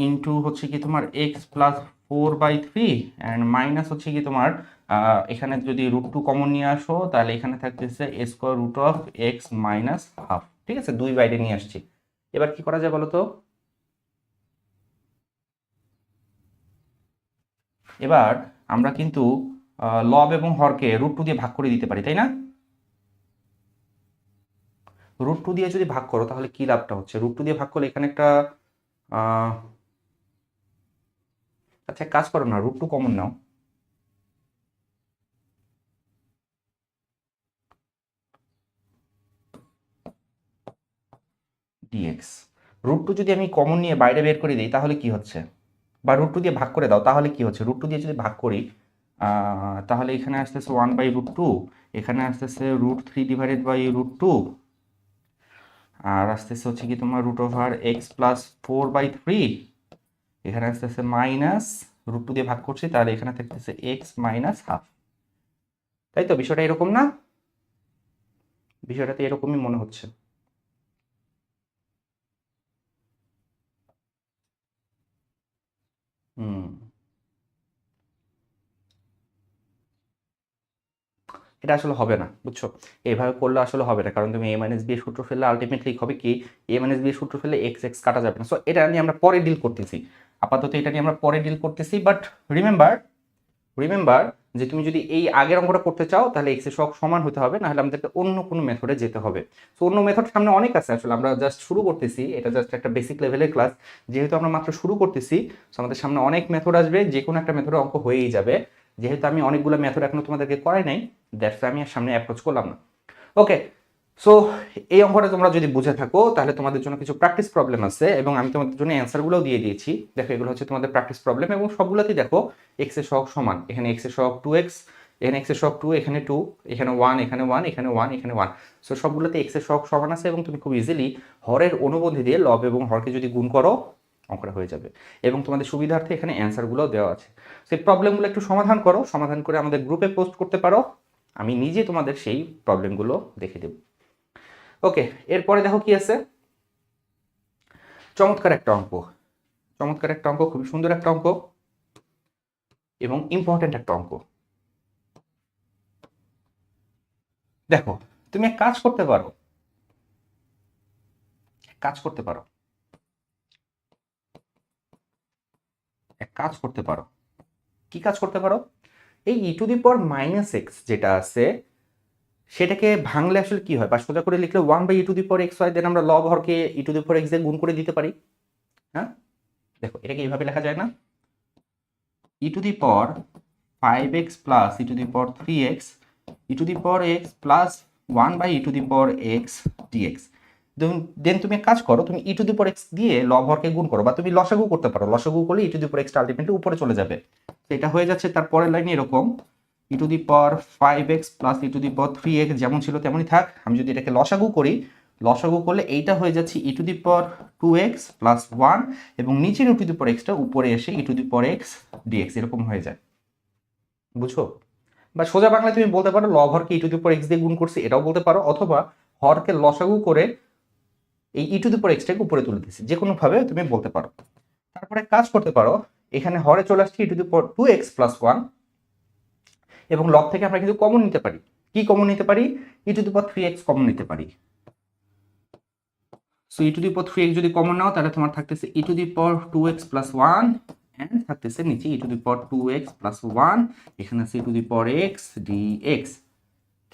ইন্টু হচ্ছে কি তোমার এক্স প্লাস 4/3 অ্যান্ড মাইনাস হচ্ছে কি তোমার এখানে যদি √2 কমন নিয়ে আসো, তাহলে এখানে থাকতেছে square root of x minus half. ঠিক আছে, 2 বাইরে নিয়ে আসছি। এবার কি করা যায় বলো তো? এবার আমরা কিন্তু লব এবং হরকে √2 দিয়ে ভাগ করে দিতে পারি, তাই না? √2 দিয়ে যদি ভাগ করো তাহলে কি লাভটা হচ্ছে? √2 দিয়ে ভাগ করলে এখানে একটা আচ্ছা কাজ করো না, √2 কমন নাও। ডিএক্স √2 যদি আমি কমন নিয়ে বাইরে বের করে দিই তাহলে কি হচ্ছে? বা √2 দিয়ে ভাগ করে দাও তাহলে কি হচ্ছে? √2 দিয়ে যদি ভাগ করি তাহলে এখানে আসতেছে 1/√2, এখানে আসতেছে √3/√2, আর আসতেছে হচ্ছে কি তোমার √x প্লাস 4/3, এখানে আসতেছে মাইনাস √2 দিয়ে ভাগ করছি, তাহলে এখানে থাকতেছে এক্স মাইনাস হাফ। তাই তো? বিষয়টা এরকম না? বিষয়টাতে এরকমই মনে হচ্ছে। হুম, এটা আসলে হবে না, বুঝছো? এইভাবে করলে আসলে হবে না, কারণ তুমি a মাইনাস বি সূত্র ফেললে আলটিমেটলি হবে কি, a মাইনাস বি সূত্র ফেললে এক্স এক্স কাটা যাবে না। সো এটা নিয়ে আমরা পরে ডিল করতেছি, আপাতত এটা নিয়ে আমরা পরে ডিল করতেছি। বাট রিমেম্বার, রিমেম্বার যে তুমি যদি এই আগের অঙ্কটা করতে চাও তাহলে এক্স এর সহগ সমান হতে হবে, না হলে আমাদেরকে অন্য কোনো মেথডে যেতে হবে। তো অন্য মেথড সামনে অনেক আছে, আসলে আমরা জাস্ট শুরু করতেছি, এটা জাস্ট একটা বেসিক লেভেলের ক্লাস। যেহেতু আমরা মাত্র শুরু করতেছি, তো আমাদের সামনে অনেক মেথড আসবে, যে কোনো একটা মেথডে অঙ্ক হয়েই যাবে। যেহেতু আমি অনেকগুলো মেথড এখনো তোমাদেরকে করাই নাই, দ্যাটস আমি আর সামনে অ্যাপ্রোচ করলাম না। ওকে, সো এই অঙ্কটা তোমরা যদি বুঝে থাকো তাহলে তোমাদের জন্য কিছু প্র্যাকটিস প্রবলেম আছে এবং আমি তোমাদের জন্য অ্যান্সারগুলোও দিয়ে দিয়েছি। দেখো এগুলো হচ্ছে তোমাদের প্র্যাকটিস প্রবলেম এবং সবগুলোতেই দেখো এক্স এর সহগ সমান। এখানে এক্স এর সহগ 2x, এখানে এক্স এর সহগ 2, এখানে 2, এখানে 1, এখানে 1, এখানে 1, এখানে 1। সো সবগুলোতে এক্স এর সহগ সমান আছে এবং তুমি খুব ইজিলি হরের অনুবন্ধী দিয়ে লব এবং হরকে যদি গুণ করো অঙ্কটা হয়ে যাবে। এবং তোমাদের সুবিধার্থে এখানে অ্যান্সারগুলোও দেওয়া আছে। সেই প্রবলেমগুলো একটু সমাধান করো, সমাধান করে আমাদের গ্রুপে পোস্ট করতে পারো, আমি নিজে তোমাদের সেই প্রবলেমগুলো দেখে দেব। ওকে, এরপরে দেখো কি আছে, চমৎকার একটা অঙ্ক, চমৎকার একটা অঙ্ক, খুবই সুন্দর একটা অঙ্ক এবং ইম্পর্টেন্ট একটা অঙ্ক। দেখো তুমি এক কাজ করতে পারো, কাজ করতে পারো, এক কাজ করতে পারো। কি কাজ করতে পারো? এই e⁻⁻x যেটা আছে সেটাকে ভাঙলে আসলে কি হয়, বা সোজা করে লিখলে 1/e⁻x হয়, দেন আমরা লব হরকে e⁻x দিয়ে গুণ করে দিতে পারি। হ্যাঁ, দেখো এটাকে এইভাবে লেখা যায় না, e⁻5x plus e⁻3x e⁻x plus 1/e⁻x dx। দেন তুমি এক কাজ করো, তুমি e⁻x দিয়ে লব হরকে গুণ করো, বা তুমি লসাগু করতে পারো, লসাগু করলে e⁻x আলটিমেটলি উপরে চলে যাবে। এটা হয়ে যাচ্ছে তারপরের লাইনে এরকম e⁻5x প্লাস e⁻3x যেমন ছিল তেমনই থাক। আমি যদি এটাকে লসাগু করি, লসাগু করলে এইটা হয়ে যাচ্ছে e⁻2x প্লাস 1 এবং নিচের e⁻xটা উপরে এসে e⁻x dx এরকম হয়ে যায়, বুঝো? বা সোজা বাংলায় তুমি বলতে পারো লব হরকে e⁻x দিয়ে গুণ করছি, এটাও বলতে পারো, অথবা হরকে লসাগু করে এই e⁻xটাকে উপরে তুলে দিচ্ছি, যে কোনো ভাবে তুমি বলতে পারো। তারপরে কাজ করতে পারো, এখানে হরে চলে আসছে e⁻2x প্লাস 1 এবং লব থেকে আমরা কিন্তু কমন নিতে পারি। কি কমন নিতে পারি? e⁻3x কমন নিতে পারি। সো e⁻3x যদি কমন নাও তাহলে তোমার থাকতেছে e⁻2x প্লাস 1 এন্ড থাকতেছে নিচে e⁻2x প্লাস 1, এখানে আছে e⁻x dx।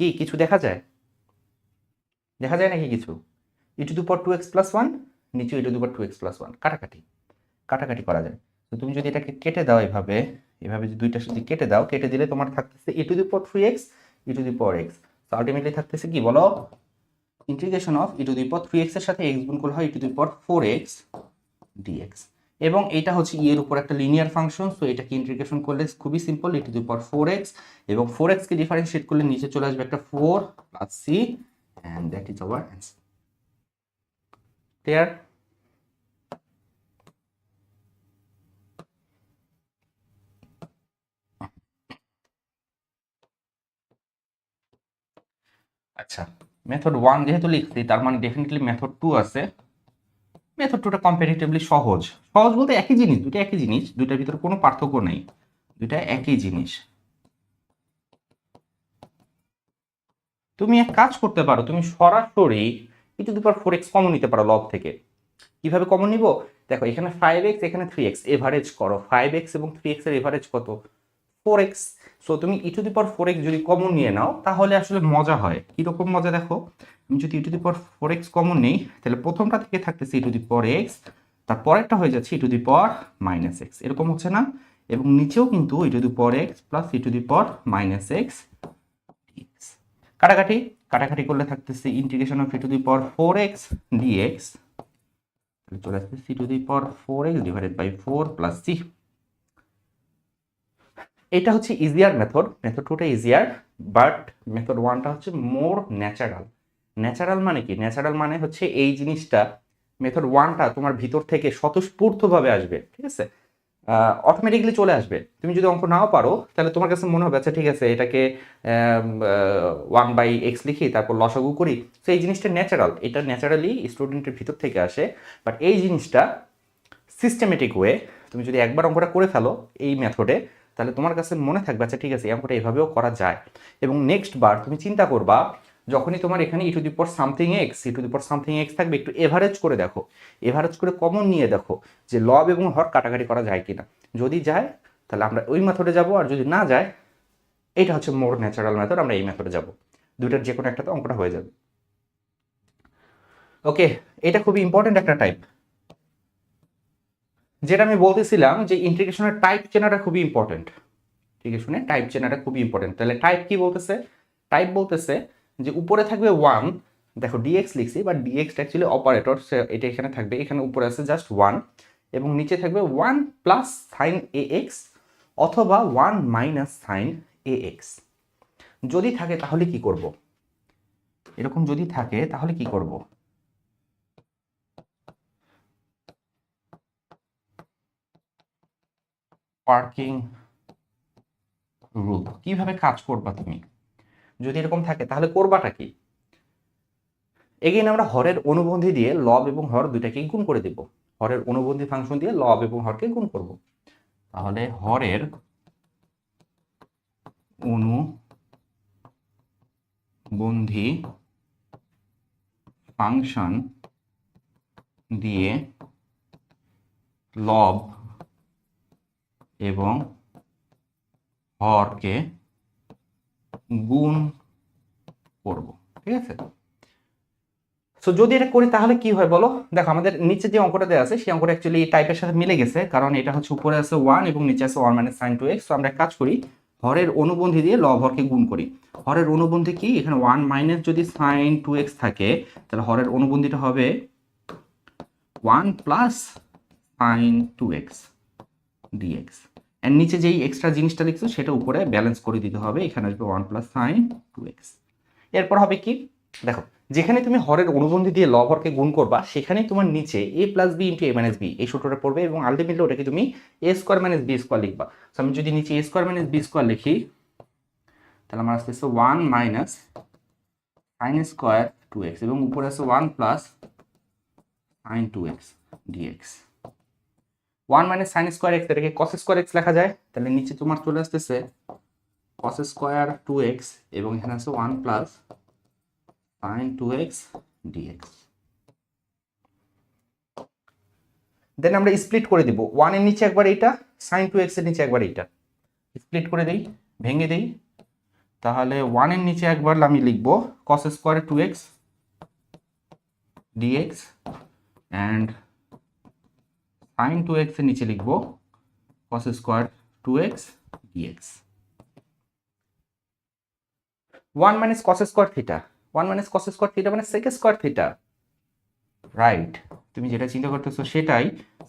কি কিছু দেখা যায়? দেখা যায় নাকি কিছু? ই to the power 2x plus 1, নিচে ই to the power 2x plus 1, কাটাকাটি করা যায়। তো তুমি যদি এটাকে কেটে দাও এভাবে যদি দুইটার সাথে কেটে দাও, কেটে দিলে তোমার থাকতেছে e to the power 3x e to the power x। তো আলটিমেটলি থাকতেছে কি বলো, integration of e to the power 3x এর সাথে x গুণ করলে হয় ই to the power 4x dx। এবং এটা হচ্ছে এর উপর একটা লিনিয়ার ফাংশন, সো এটাকে ইন্টিগ্রেশন করলে খুবই simple, E to the power 4x, এবং 4x কে ডিফারেন্সিয়েট করলে নিচে চলে আসবে একটা 4 plus c, and that is our answer. Clear? আচ্ছা, মেথড 1 যেহেতু লিখছি তার মানে ডেফিনেটলি মেথড 2 আছে। মেথড 2টা কম্পারেটিভলি সহজ বলতে একই জিনিস, দুটো একই জিনিস, দুইটার ভিতরে কোনো পার্থক্য নেই, দুইটা একই জিনিস। তুমি এক কাজ করতে পারো, তুমি সরাসরি ই to the power 4x common নিতে পারো লব থেকে। কিভাবে কমন নিব? দেখো এখানে 5x এখানে 3x, এভারেজ করো, 5x এবং 3x এর এভারেজ কত? 4x। সো তুমি ই টু দি পাওয়ার 4x যদি কমন নিয়ে নাও তাহলে আসলে মজা হয়। কিরকম মজা দেখো, আমি যদি ই to the power 4x common নেই তাহলে প্রথমটা থেকে থাকতেছে e to the power x, তারপরেরটা হয়ে যাচ্ছে e to the power minus x, এরকম হচ্ছে না? এবং নিচেও কিন্তু e to the power x plus e to the power minus x। কাটাকাটি করলে থাকতেছে integration of e to the power 4x dx, চলে আসছে c to the power 4x divided by 4 plus c। এটা হচ্ছে ইজিয়ার মেথড 2টা easier, but method 1টা হচ্ছে মোর ন্যাচারাল মানে কি? ন্যাচারাল মানে হচ্ছে এই জিনিসটা মেথড 1টা তোমার ভিতর থেকে স্বতঃস্ফূর্তভাবে আসবে, ঠিক আছে, অটোমেটিকলি চলে আসবে। তুমি যদি অঙ্ক নাও পারো তাহলে তোমার কাছে মনে হবে আচ্ছা ঠিক আছে এটাকে 1/x লিখি, তারপর লসাগু করি। তো এই জিনিসটা ন্যাচারাল, এটা ন্যাচারালি স্টুডেন্টের ভিতর থেকে আসে। বাট এই জিনিসটা সিস্টেমেটিক ওয়ে তুমি যদি একবার অঙ্কটা করে ফেলো এই মেথডে, তাহলে তোমার কাছে মনে থাকবে আচ্ছা ঠিক আছে এই অঙ্কটা এভাবেও করা যায়। এবং নেক্সট বার তুমি চিন্তা করবা যখনই তোমার এখানে e to the power something x থাকবে, একটু এভারেজ করে দেখো, এভারেজ করে কমন নিয়ে দেখো যে লব এবং হর কাটাকাটি করা যায় কিনা। যদি যায় তাহলে আমরা ওই মেথডে যাব, আর যদি না যায় এটা হচ্ছে মোর ন্যাচারাল মেথড, আমরা এই মেথডে যাব। দুইটার যে কোনো একটাতে অঙ্কটা হয়ে যাবে। ওকে, এটা খুবই ইম্পর্টেন্ট একটা টাইপ। যেটা আমি বলতেছিলাম যে ইন্টিগ্রেশনের টাইপ চেনাটা খুবই ইম্পর্টেন্ট, ইন্টিগ্রেশনের টাইপ চেনাটা খুবই ইম্পর্টেন্ট। তাহলে টাইপ কি বলতেছে? টাইপ বলতেছে যে উপরে থাকবে 1, দেখো ডিএক্স লিখছি, বাট ডিএক্স অ্যাকচুয়ালি অপারেটর, এটা এখানে থাকবে, এখানে উপরে আছে জাস্ট 1, এবং নিচে থাকবে 1 প্লাস সাইন এ এক্স অথবা 1 মাইনাস সাইন এ এক্স। যদি থাকে তাহলে কি করব? এরকম যদি থাকে তাহলে কি করব? পার্কিং রুল কিভাবে কাজ করবা তুমি? যদি এরকম থাকে তাহলে করবাটা কি? এগেইন আমরা হরের অনুবন্ধী দিয়ে লব এবং হর দুইটাকেই গুণ করে দেব। হরের অনুবন্ধী ফাংশন দিয়ে লব এবং হরকে গুণ করব। তাহলে হরের অনুবন্ধী ফাংশন দিয়ে লব এবং হরকে গুণ করব, ঠিক আছে? সো যদি এটা করি তাহলে কি হয় বলো? দেখো আমাদের নিচে যে অঙ্কটা দেওয়া আছে সেই অঙ্কটা অ্যাকচুয়ালি টাইপের সাথে মিলে গেছে, কারণ এটা হচ্ছে উপরে আছে 1 এবং নিচে আছে 1 মাইনাস সাইন 2x। সো আমরা এক কাজ করি, হরের অনুবন্ধী দিয়ে লব হরকে গুণ করি। হরের অনুবন্ধী কি? এখানে 1 মাইনাস যদি সাইন 2x থাকে তাহলে হরের অনুবন্ধীটা হবে 1 প্লাস সাইন 2x dx, এর নিচে যেই এক্সট্রা জিনিসটা লিখছো সেটা উপরে ব্যালেন্স করে দিতে হবে, এখানে আসবে 1 প্লাস সাইন 2x। এরপর হবে কি? দেখো যেখানে তুমি হরের অনুবন্ধী দিয়ে লব হরকে গুণ করবা সেখানেই তোমার নিচে a plus b into a minus b এই সূত্রটা পড়বে, এবং আলটিমেটলি ওটাকে তুমি a square minus b square লিখবা। সো আমি যদি নিচে a square minus b square লিখি তাহলে আমার আসতেছে 1 মাইনাস সাইন স্কোয়ার 2x, এবং উপরে আছে 1 plus sign 2x dx। 1 minus sine square x, এটাকে কস স্কোয়ার এক্স লেখা যায়, তাহলে নিচে তোমার চলে আসতেছে cos স্কোয়ার 2x, এবং এখানে আছে 1 plus sin 2x dx। Then আমরা স্প্লিট করে দিব, 1 এর নিচে একবার এইটা, sin 2x এর নিচে একবার এইটা, স্প্লিট করে দেই, ভেঙে দেই। তাহলে 1 এর নিচে একবার আমি লিখব cos square 2x dx and sin 2x এর নিচে লিখবো cos square 2x dx 1 minus cos square theta 1 minus cos square theta মানে sec স্কোয়ার থিটা, রাইট? তুমি যেটা চিন্তা করতেছো সেটাই,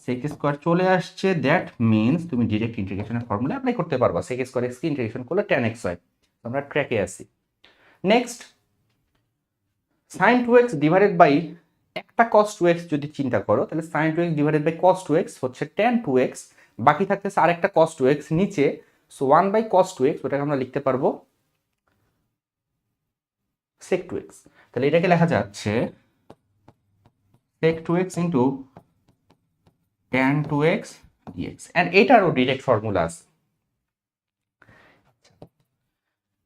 sec স্কোয়ার চলে আসছে, দ্যাট মিনস তুমি ডিরেক্ট ইন্টিগ্রেশনের ফর্মুলা অ্যাপ্লাই করতে পারবা। sec স্কোয়ার x কে ইন্টিগ্রেশন করলে tan x হয়। আমরা ট্র্যাকে আছি। Next sin 2x divided by একটা cos 2x যদি চিন্তা করো, তাহলে sin 2x divided by cos 2x হচ্ছে tan 2x, বাকি থাকতেছে আরেকটা cos 2x নিচে, সো 1 বাই cos 2x, ওটাকে আমরা লিখতে পারবো sec 2x। তাহলে এটাকে লেখা যাচ্ছে sec 2x into tan 2x dx, and এটারও ডিরেক্ট ফর্মুলা আছে।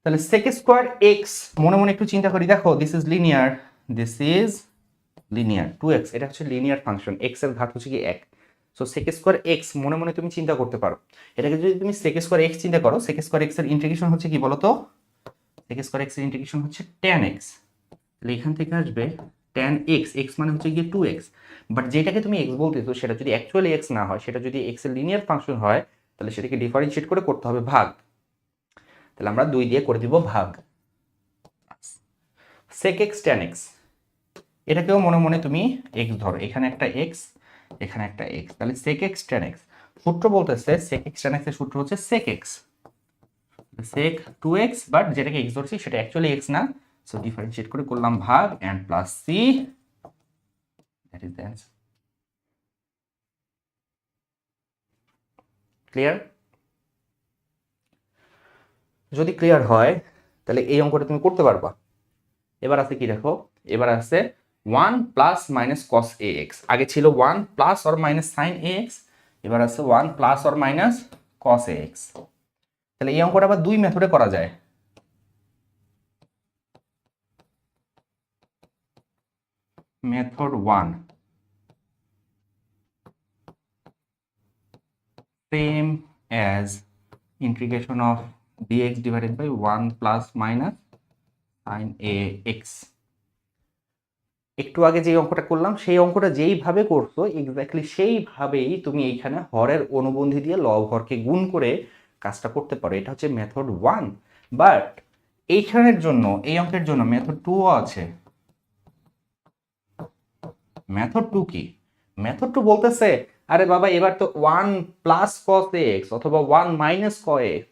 তাহলে sec স্কোয়ার x, মনে মনে একটু চিন্তা করি, দেখো this is linear, this is linear 2x, এটা হচ্ছে লিনিয়ার ফাংশন, x এর ঘাত হচ্ছে কি 1, সো sec স্কোয়ার x মনে মনে তুমি চিন্তা করতে পারো। এটাকে যদি তুমি sec স্কোয়ার x চিন্তা করো, sec স্কোয়ার x এর ইন্টিগ্রেশন হচ্ছে কি বলো তো? sec স্কোয়ার x এর ইন্টিগ্রেশন হচ্ছে tan x, তাহলে এখান থেকে আসবে tan x, x মানে হচ্ছে গিয়ে 2x, বাট যেটাকে তুমি x বলতেছো সেটা যদি অ্যাকচুয়ালি x না হয়, সেটা যদি x এর লিনিয়ার ফাংশন হয়, তাহলে সেটাকে ডিফারেন্সিয়েট করে করতে হবে ভাগ। তাহলে আমরা 2 দিয়ে করে দিব ভাগ। sec x tan x, এটাকেও মনে মনে তুমি x ধরো, এখানে একটা x, এখানে একটা x, তাহলে sec x tan x, সূত্র বলতেছে sec x tan x এর সূত্র হচ্ছে sec x sec 2x, but যেটাকে x ধরছি সেটা অ্যাকচুয়ালি x না, সো ডিফারেন্সিয়েট করে করলাম ভাগ and plus c, that is the answer. Clear? যদি ক্লিয়ার হয় তাহলে এই অঙ্কটা তুমি করতে পারবা। এবার আছে কি দেখো, এবার আছে 1 প্লাস মাইনাস cos ax, আগে ছিল 1 plus or minus sin ax, এবার আছে 1 plus or minus cos ax। তাহলে এই অঙ্কটা আবার দুই মেথডে করা যায়। Method 1, same as integration of dx divided by 1 plus minus sin ax। একটু আগে যে অঙ্কটা করলাম সেই অঙ্কটা যেইভাবে করছো এক্স্যাক্টলি সেইভাবেই তুমি এইখানে হরের অনুবন্ধী দিয়ে লব হরকে গুণ করে কাজটা করতে পারো। এটা হচ্ছে মেথড 1, বাট এইখানের জন্য, এই অঙ্কের জন্য মেথড 2 আছে। মেথড 2 কি? মেথড 2 বলতেছে আরে বাবা এবার তো 1 প্লাস cos x অথবা 1 মাইনাস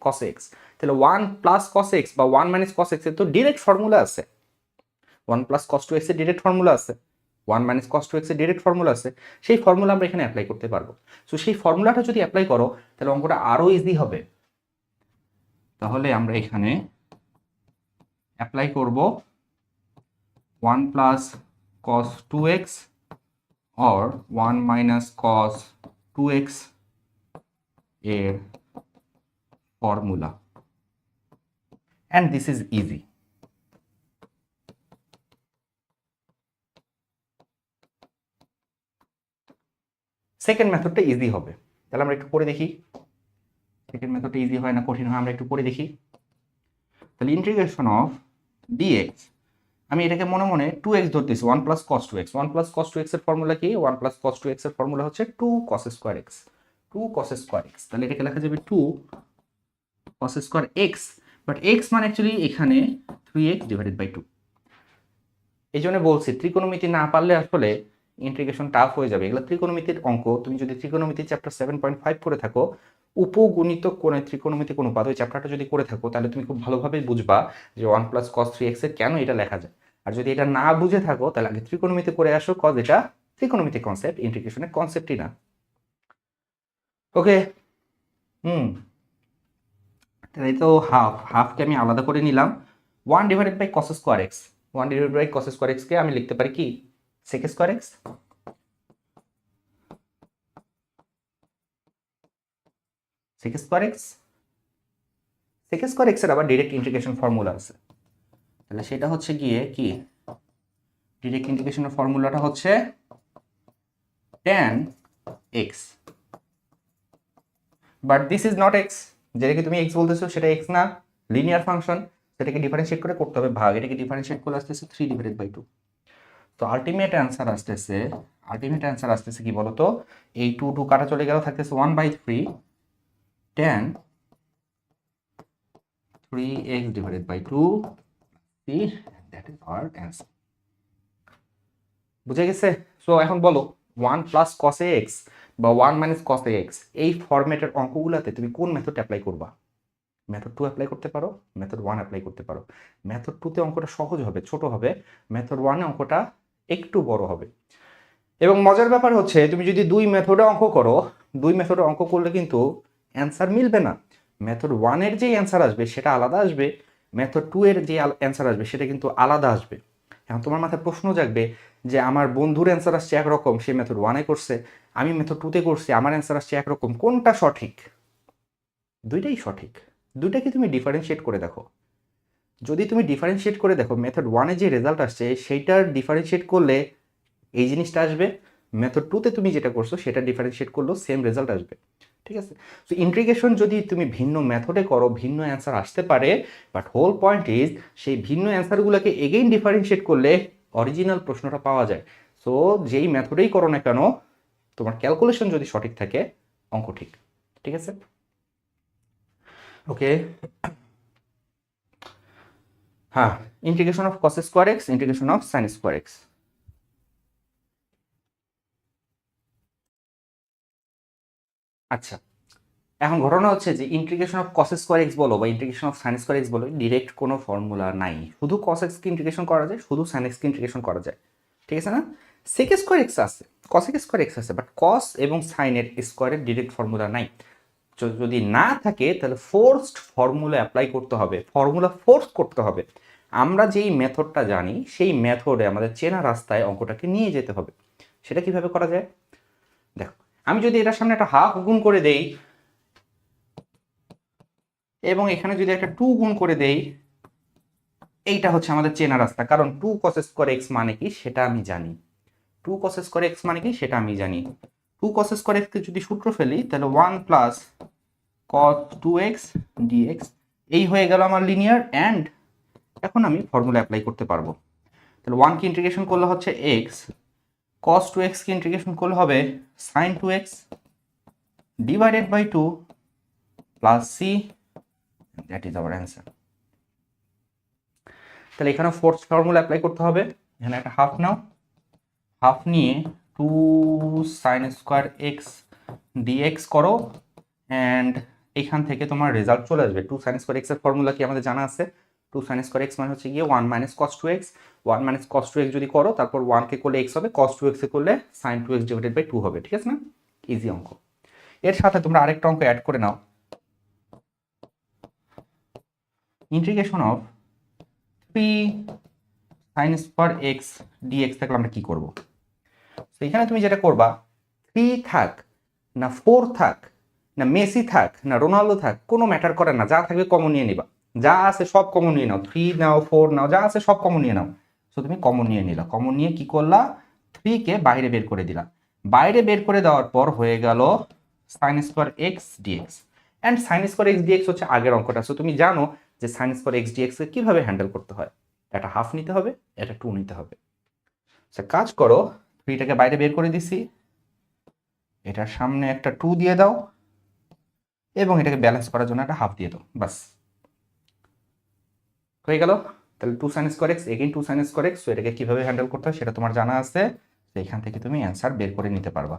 cos x, তাহলে 1 প্লাস cos x বা 1 মাইনাস cos x এর তো ডিরেক্ট ফর্মুলা আছে, 1 প্লাস cos 2x এর ডিরেক্ট ফর্মুলা আছে, 1 মাইনাস cos 2x এর ডিরেক্ট ফর্মুলা আছে, সেই ফর্মুলা আমরা এখানে অ্যাপ্লাই করতে পারবো। সো সেই ফর্মুলাটা যদি অ্যাপ্লাই করো তাহলে অঙ্কটা আরো ইজি হবে। তাহলে আমরা এখানে অ্যাপ্লাই করব 1 plus cos 2x or 1 minus cos 2x এর formula, and this is easy। Second মেথডটা ইজি হবে, তাহলে আমরা একটু পড়ে দেখি সেকেন্ড মেথডটা ইজি হয় না কঠিন হয়, আমরা একটু পড়ে দেখি। তাহলে ইন্টিগ্রেশন অফ dx, আমি এটাকে মনে মনে 2x ধরতেছি, 1 plus cos 2x, 1 plus cos 2x এর ফর্মুলা কি? 1 প্লাস cos 2x এর ফর্মুলা হচ্ছে 2 cos square x, 2 cos square x, তাহলে এটাকে লেখা যাবে 2 cos square x, but x মানে অ্যাকচুয়ালি এখানে 3x ডিভাইডেড বাই 2। এই জন্য বলছি ত্রিকোণমিতি না পারলে আসলে ইন্টিগ্রেশন টাফ হয়ে যাবে। এগুলো ত্রিকোণমিতির অঙ্ক, তুমি যদি ত্রিকোণমিতি চ্যাপ্টার 7.5 করে থাকো, উপগুণিত কোণে ত্রিকোণমিতি অনুপাত, ওই চ্যাপ্টারটা যদি করে থাকো তাহলে তুমি খুব ভালোভাবে বুঝবা যে 1 প্লাস cos 3x এর কেন এটা লেখা যায়। আর যদি এটা না বুঝে থাকো তাহলে আগে ত্রিকোণমিতি করে আসো, কজ এটা ত্রিকোণমিতি কনসেপ্ট, ইন্টিগ্রেশনের কনসেপ্টই না। ওকে, তাহলে তো হাফকে আমি আলাদা করে নিলাম, 1 divided by cos square x, 1 divided by cos square x কে আমি লিখতে পারি কি sec square x, sec square x, sec square x এর আবার ডাইরেক্ট ইন্টিগ্রেশন ফর্মুলা আছে, তাহলে সেটা হচ্ছে গিয়ে কি ডাইরেক্ট ইন্টিগ্রেশনের ফর্মুলাটা হচ্ছে tan x, but this is not x, যেটাকে তুমি x বলতেছো সেটা x না, লিনিয়ার ফাংশন, সেটাকে ডিফারেন্সিয়েট করে করতে হবে ভাগ, এটাকে ডিফারেন্সিয়েট করে আসতেছে 3 ডিভাইডেড বাই 2, তো আলটিমেট অ্যান্সার আসতেছে কি বলতো, এই 2 কাটা চলে গেল, থাকতেছে 1/3 tan 3x divided by 2 c, that is our answer. বুঝে গেছে? সো এখন বলো 1 প্লাস cos ax বা 1 মাইনাস cos ax এই ফরম্যাটের অঙ্কগুলোতে তুমি কোন মেথড অ্যাপ্লাই করবা? মেথড 2 অ্যাপ্লাই করতে পারো, মেথড 1 অ্যাপ্লাই করতে পারো। মেথড 2 তে অঙ্কটা সহজ হবে, ছোট হবে। মেথড 1 এ অঙ্কটা একটু বড় হবে। এবং মজার ব্যাপার হচ্ছে তুমি যদি দুই মেথডে অঙ্ক করো, দুই মেথডে অঙ্ক করলে কিন্তু অ্যান্সার মিলবে না। মেথড 1 এর যে অ্যান্সার আসবে সেটা আলাদা আসবে, মেথড 2 এর যে অ্যান্সার আসবে সেটা কিন্তু আলাদা আসবে। এখন তোমার মাথায় প্রশ্ন জাগবে যে আমার বন্ধুর অ্যান্সার আসছে একরকম, সে মেথড 1 এ করছে, আমি মেথড 2 তে করছি, আমার অ্যান্সার আসছে একরকম, কোনটা সঠিক? দুইটাই সঠিক। দুইটাকে তুমি ডিফারেন্সিয়েট করে দেখো। যদি তুমি ডিফারেন্সিয়েট করে দেখো মেথড 1 এ যে রেজাল্ট আসছে সেইটার ডিফারেন্সিয়েট করলে এই জিনিসটা আসবে, মেথড 2 তে তুমি যেটা করছো সেটা ডিফারেন্সিয়েট করলেও সেম রেজাল্ট আসবে। ঠিক আছে? সো ইন্টিগ্রেশন যদি তুমি ভিন্ন মেথডে করো ভিন্ন অ্যান্সার আসতে পারে, বাট হোল পয়েন্ট ইজ সেই ভিন্ন অ্যান্সারগুলোকে এগেইন ডিফারেন্সিয়েট করলে অরিজিনাল প্রশ্নটা পাওয়া যায়। সো যেই মেথডেই করো না কেন তোমার ক্যালকুলেশন যদি সঠিক থাকে অঙ্ক ঠিক। ঠিক আছে? ওকে, হ্যাঁ, integration of cos square x, integration of sin square x. আচ্ছা, এখন ঘটনা হচ্ছে যে integration of cos square x বলো বা integration of sin square x বলো, ডিরেক্ট কোনো ফর্মুলা নাই। শুধু cos x কে ইন্টিগ্রেশন করা যায়, শুধু sin x কে ইন্টিগ্রেশন করা যায়। ঠিক আছে না? sec স্কোয়ার এক্স আছে, cos স্কোয়ার এক্স আছে, বাট cos এবং sin এর স্কোয়ারের ডিরেক্ট ফর্মুলা নাই। যদি না থাকে তাহলে ফোর্সড ফর্মুলা অ্যাপ্লাই করতে হবে, ফর্মুলা ফোর্স করতে হবে। আমরা যেই মেথডটা জানি সেই মেথডে আমাদের চেনা রাস্তায় অঙ্কটাকে নিয়ে যেতে হবে। সেটা কিভাবে করা যায় দেখো, আমি যদি এটার সামনে একটা হাফ গুণ করে দেই এবং এখানে যদি একটা 2 গুণ করে দেই, এইটা হচ্ছে আমাদের চেনা রাস্তা, কারণ 2 cos স্কয়ার x মানে কি সেটা আমি জানি। 2 cos স্কয়ার x মানে কি সেটা আমি জানি। 2 cos স্কয়ার x কে যদি সূত্র ফেলি তাহলে 1 প্লাস cos 2x dx, এই হয়ে গেল আমার লিনিয়ার। অ্যান্ড এখন আমি ফর্মুলা অ্যাপ্লাই করতে পারবো। তাহলে 1 কে ইন্টিগ্রেশন করলে হচ্ছে x, cos 2x কে ইন্টিগ্রেশন করলে হবে sin 2x divided by 2 plus c, that is our answer. তাহলে এখানে ফোর্স ফর্মুলা অ্যাপ্লাই করতে হবে। এখানে একটা হাফ নাও, হাফ নিয়ে 2 sin স্কোয়ার এক্স ডিএক্স করো, অ্যান্ড এখান থেকে তোমার রেজাল্ট চলে আসবে। 2 sin স্কোয়ার এক্স এর ফর্মুলা কি আমাদের জানা আছে? 2 sin স্কোয়ার এক্স মানে হচ্ছে গিয়ে 1 minus cos 2x, 1 minus cos 2x যদি করো তারপর 1 কে করলে x হবে, cos 2x এ করলে sin 2x ডিভাইডেড বাই 2 হবে। ঠিক আছে না? ইজি অঙ্ক। এর সাথে তোমরা আরেকটা অঙ্ক অ্যাড করে নাও, integration of 3 sin square x dx থাকলে আমরা কি করব? তো এখানে তুমি যেটা করবা, 3 থাক না 4 থাক না মেসি থাক না রোনাল্ডো থাক কোনো ম্যাটার করে না, যা থাকবে কমন নিয়ে নিবা। যা আছে সব কমন নিয়ে নাও, 3 নাও 4 নাও, যা আছে সব কমন নিয়ে নাও। সো তুমি কমন নিয়ে নিলা, কমন নিয়ে কি করলা, 3 কে বাইরে বের করে দিলা। বাইরে বের করে দেওয়ার পর হয়ে গেল sin square x d x. And sin square x d x হচ্ছে আগের অঙ্কটা। সো তুমি জানো যে sin স্কোয়ার এক্স ডিএক্স কে কিভাবে হ্যান্ডেল করতে হয়। এটা হাফ নিতে হবে, এটা 2 নিতে হবে। কাজ করো, 3টাকে বাইরে বের করে দিছি, এটার সামনে একটা 2 দিয়ে দাও এবং এটাকে ব্যালেন্স করার জন্য একটা হাফ দিয়ে দাও, বাস হয়ে গেল। তাহলে 2 sin square x again 2 sin square x. So এটাকে কিভাবে হ্যান্ডেল করতে হয় সেটা তোমার জানা আছে, তো এখান থেকে তুমি অ্যান্সার বের করে নিতে পারবা।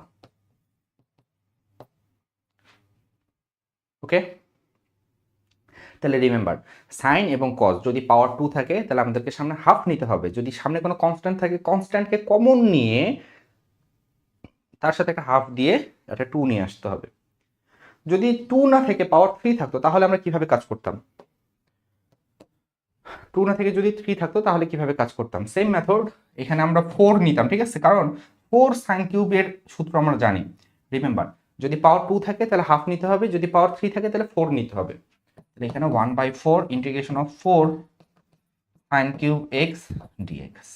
ওকে, তাহলে রিমেম্বার, সাইন এবং কজ যদি পাওয়ার 2 থাকে তাহলে আমাদেরকে সামনে হাফ নিতে হবে। যদি সামনে কোনো কনস্ট্যান্ট থাকে কনস্ট্যান্টকে কমন নিয়ে তার সাথে একটা হাফ দিয়ে একটা 2 নিয়ে আসতে হবে। যদি 2 না থেকে পাওয়ার 3 থাকতো তাহলে আমরা কিভাবে কাজ করতাম? 2 না থেকে যদি 3 থাকতো তাহলে কিভাবে কাজ করতাম? সেম মেথড, এখানে আমরা 4 নিতাম। ঠিক আছে, কারণ 4 সাইন কিউবের সূত্র আমরা জানি। রিমেম্বার, যদি পাওয়ার 2 থাকে তাহলে হাফ নিতে হবে, যদি পাওয়ার 3 থাকে তাহলে 4 নিতে হবে। তাহলে এখানে 1/4 integration of 4 sine cube x d x.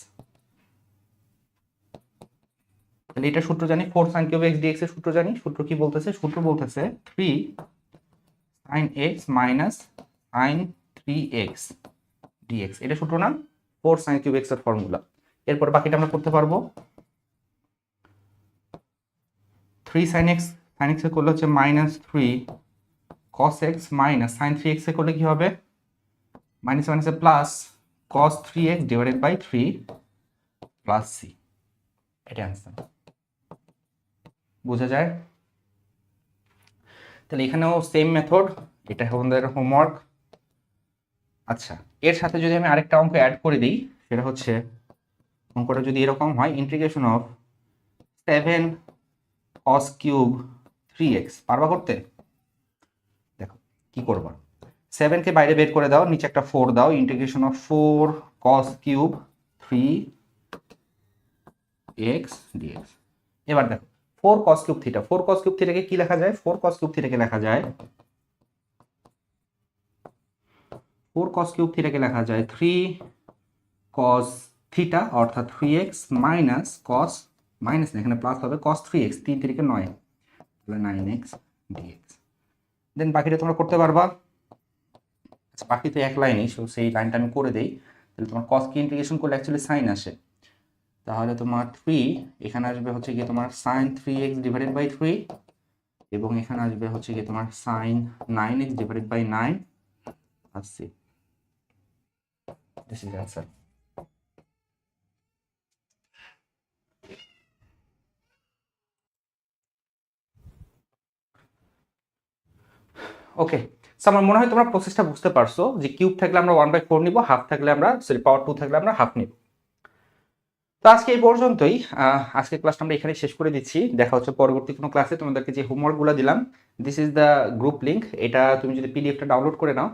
তাহলে এটা সূত্র জানি, 4 সাইন কিউব এক্স ডিএক্স এর সূত্র জানি। সূত্র কি বলতেছে? সূত্র বলতেছে 3 sine x minus sine 3x ডিএক্স। এটা সূত্র না, 4 সাইন কিউব এক্স এর ফর্মুলা। এরপর বাকিটা আমরা করতে পারবো 3 sin x এ করলে হচ্ছে -3 cos x minus sin 3x এ করলে কি হবে মাইনাস মাইনাসে plus cos 3x divided by 3 plus c। এটা অ্যান্সার। বোঝা যায়? তাহলে এখানেও সেম মেথড, এটা আমাদের হোমওয়ার্ক। আচ্ছা, এর সাথে যদি আমি আরেকটা অঙ্ক অ্যাড করে দিই, সেটা হচ্ছে অঙ্কটা যদি এরকম হয়, integration of 7 cos cube 3x, পারবা করতে? দেখো কি করবা, 7 কে বাইরে বের করে দাও, নিচে একটা 4 দাও, integration of 4 cos cube 3x dx। এবার দেখো 4 cos cube theta, 4 cos cube থিটাকে কি লেখা যায়? 4 cos কিউব থিটাকে লেখা যায় 3 cos থিটা, অর্থাৎ 3x মাইনাস cos, মাইনাস এখানে প্লাস হবে, cos 3x, 3 3 9, তাহলে 9x dx। দেন বাকিটা তোমরা করতে পারবা। আচ্ছা, বাকি তো এক লাইনই, সেই লাইনটা আমি করে দেই। তাহলে তোমার cos কি ইন্টিগ্রেশন করলে অ্যাকচুয়ালি সাইন আসে, তাহলে তোমার 3 এখানে আসবে হচ্ছে গিয়ে তোমার sin 3x ডিভাইডেড বাই 3, এবং এখানে আসবে হচ্ছে গিয়ে তোমার sin 9x ডিভাইডেড বাই 9 আসছে। This is answer. ওকে, আমার মনে হয় তোমরা প্রসেসটা বুঝতে পারছো যে কিউব থাকলে আমরা 1/4 নিব, হাফ থাকলে আমরা পাওয়ার 2 থাকলে আমরা হাফ নিব। তো আজকে এই পর্যন্তই, আজকের ক্লাসটা আমরা এখানে শেষ করে দিচ্ছি। দেখা হচ্ছে পরবর্তী কোনো ক্লাসে। তোমাদেরকে যে হোমওয়ার্কগুলো দিলাম, this is the group link. এটা তুমি যদি পিডিএফটা ডাউনলোড করে নাও,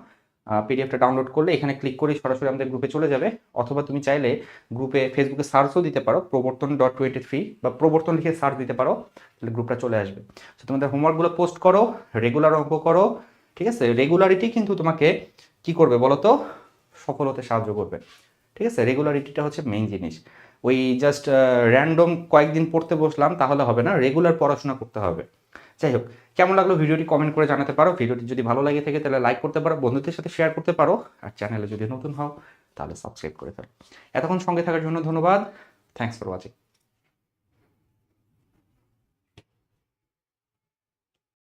পিডিএফটা ডাউনলোড করলে এখানে ক্লিক করে সরাসরি আমাদের গ্রুপে চলে যাবে, অথবা তুমি চাইলে গ্রুপে ফেসবুকে সার্চও দিতে পারো, প্রবর্তন.23, বা প্রবর্তন লিখে সার্চ দিতে পারো, তাহলে গ্রুপটা চলে আসবে। তো তোমাদের হোমওয়ার্কগুলো পোস্ট করো, রেগুলার অঙ্ক করো, ঠিক আছে? রেগুলারিটি কিন্তু তোমাকে কি করবে বলো তো, সফল হতে সাহায্য করবে, ঠিক আছে? রেগুলারিটিটা হচ্ছে মেইন জিনিস। ওই জাস্ট র্যান্ডম কয়েকদিন পড়তে বসলাম তাহলে হবে না, রেগুলার পড়াশোনা করতে হবে। যাই হোক, কেমন লাগলো ভিডিওটি কমেন্ট করে জানাতে পারো। ভিডিওটি যদি ভালো লাগে থাকে তাহলে লাইক করতে পারো, বন্ধুদের সাথে শেয়ার করতে পারো, আর চ্যানেলে যদি নতুন হও তাহলে সাবস্ক্রাইব করে ফেলো। এতক্ষণ সঙ্গে থাকার জন্য ধন্যবাদ। Thanks for watching.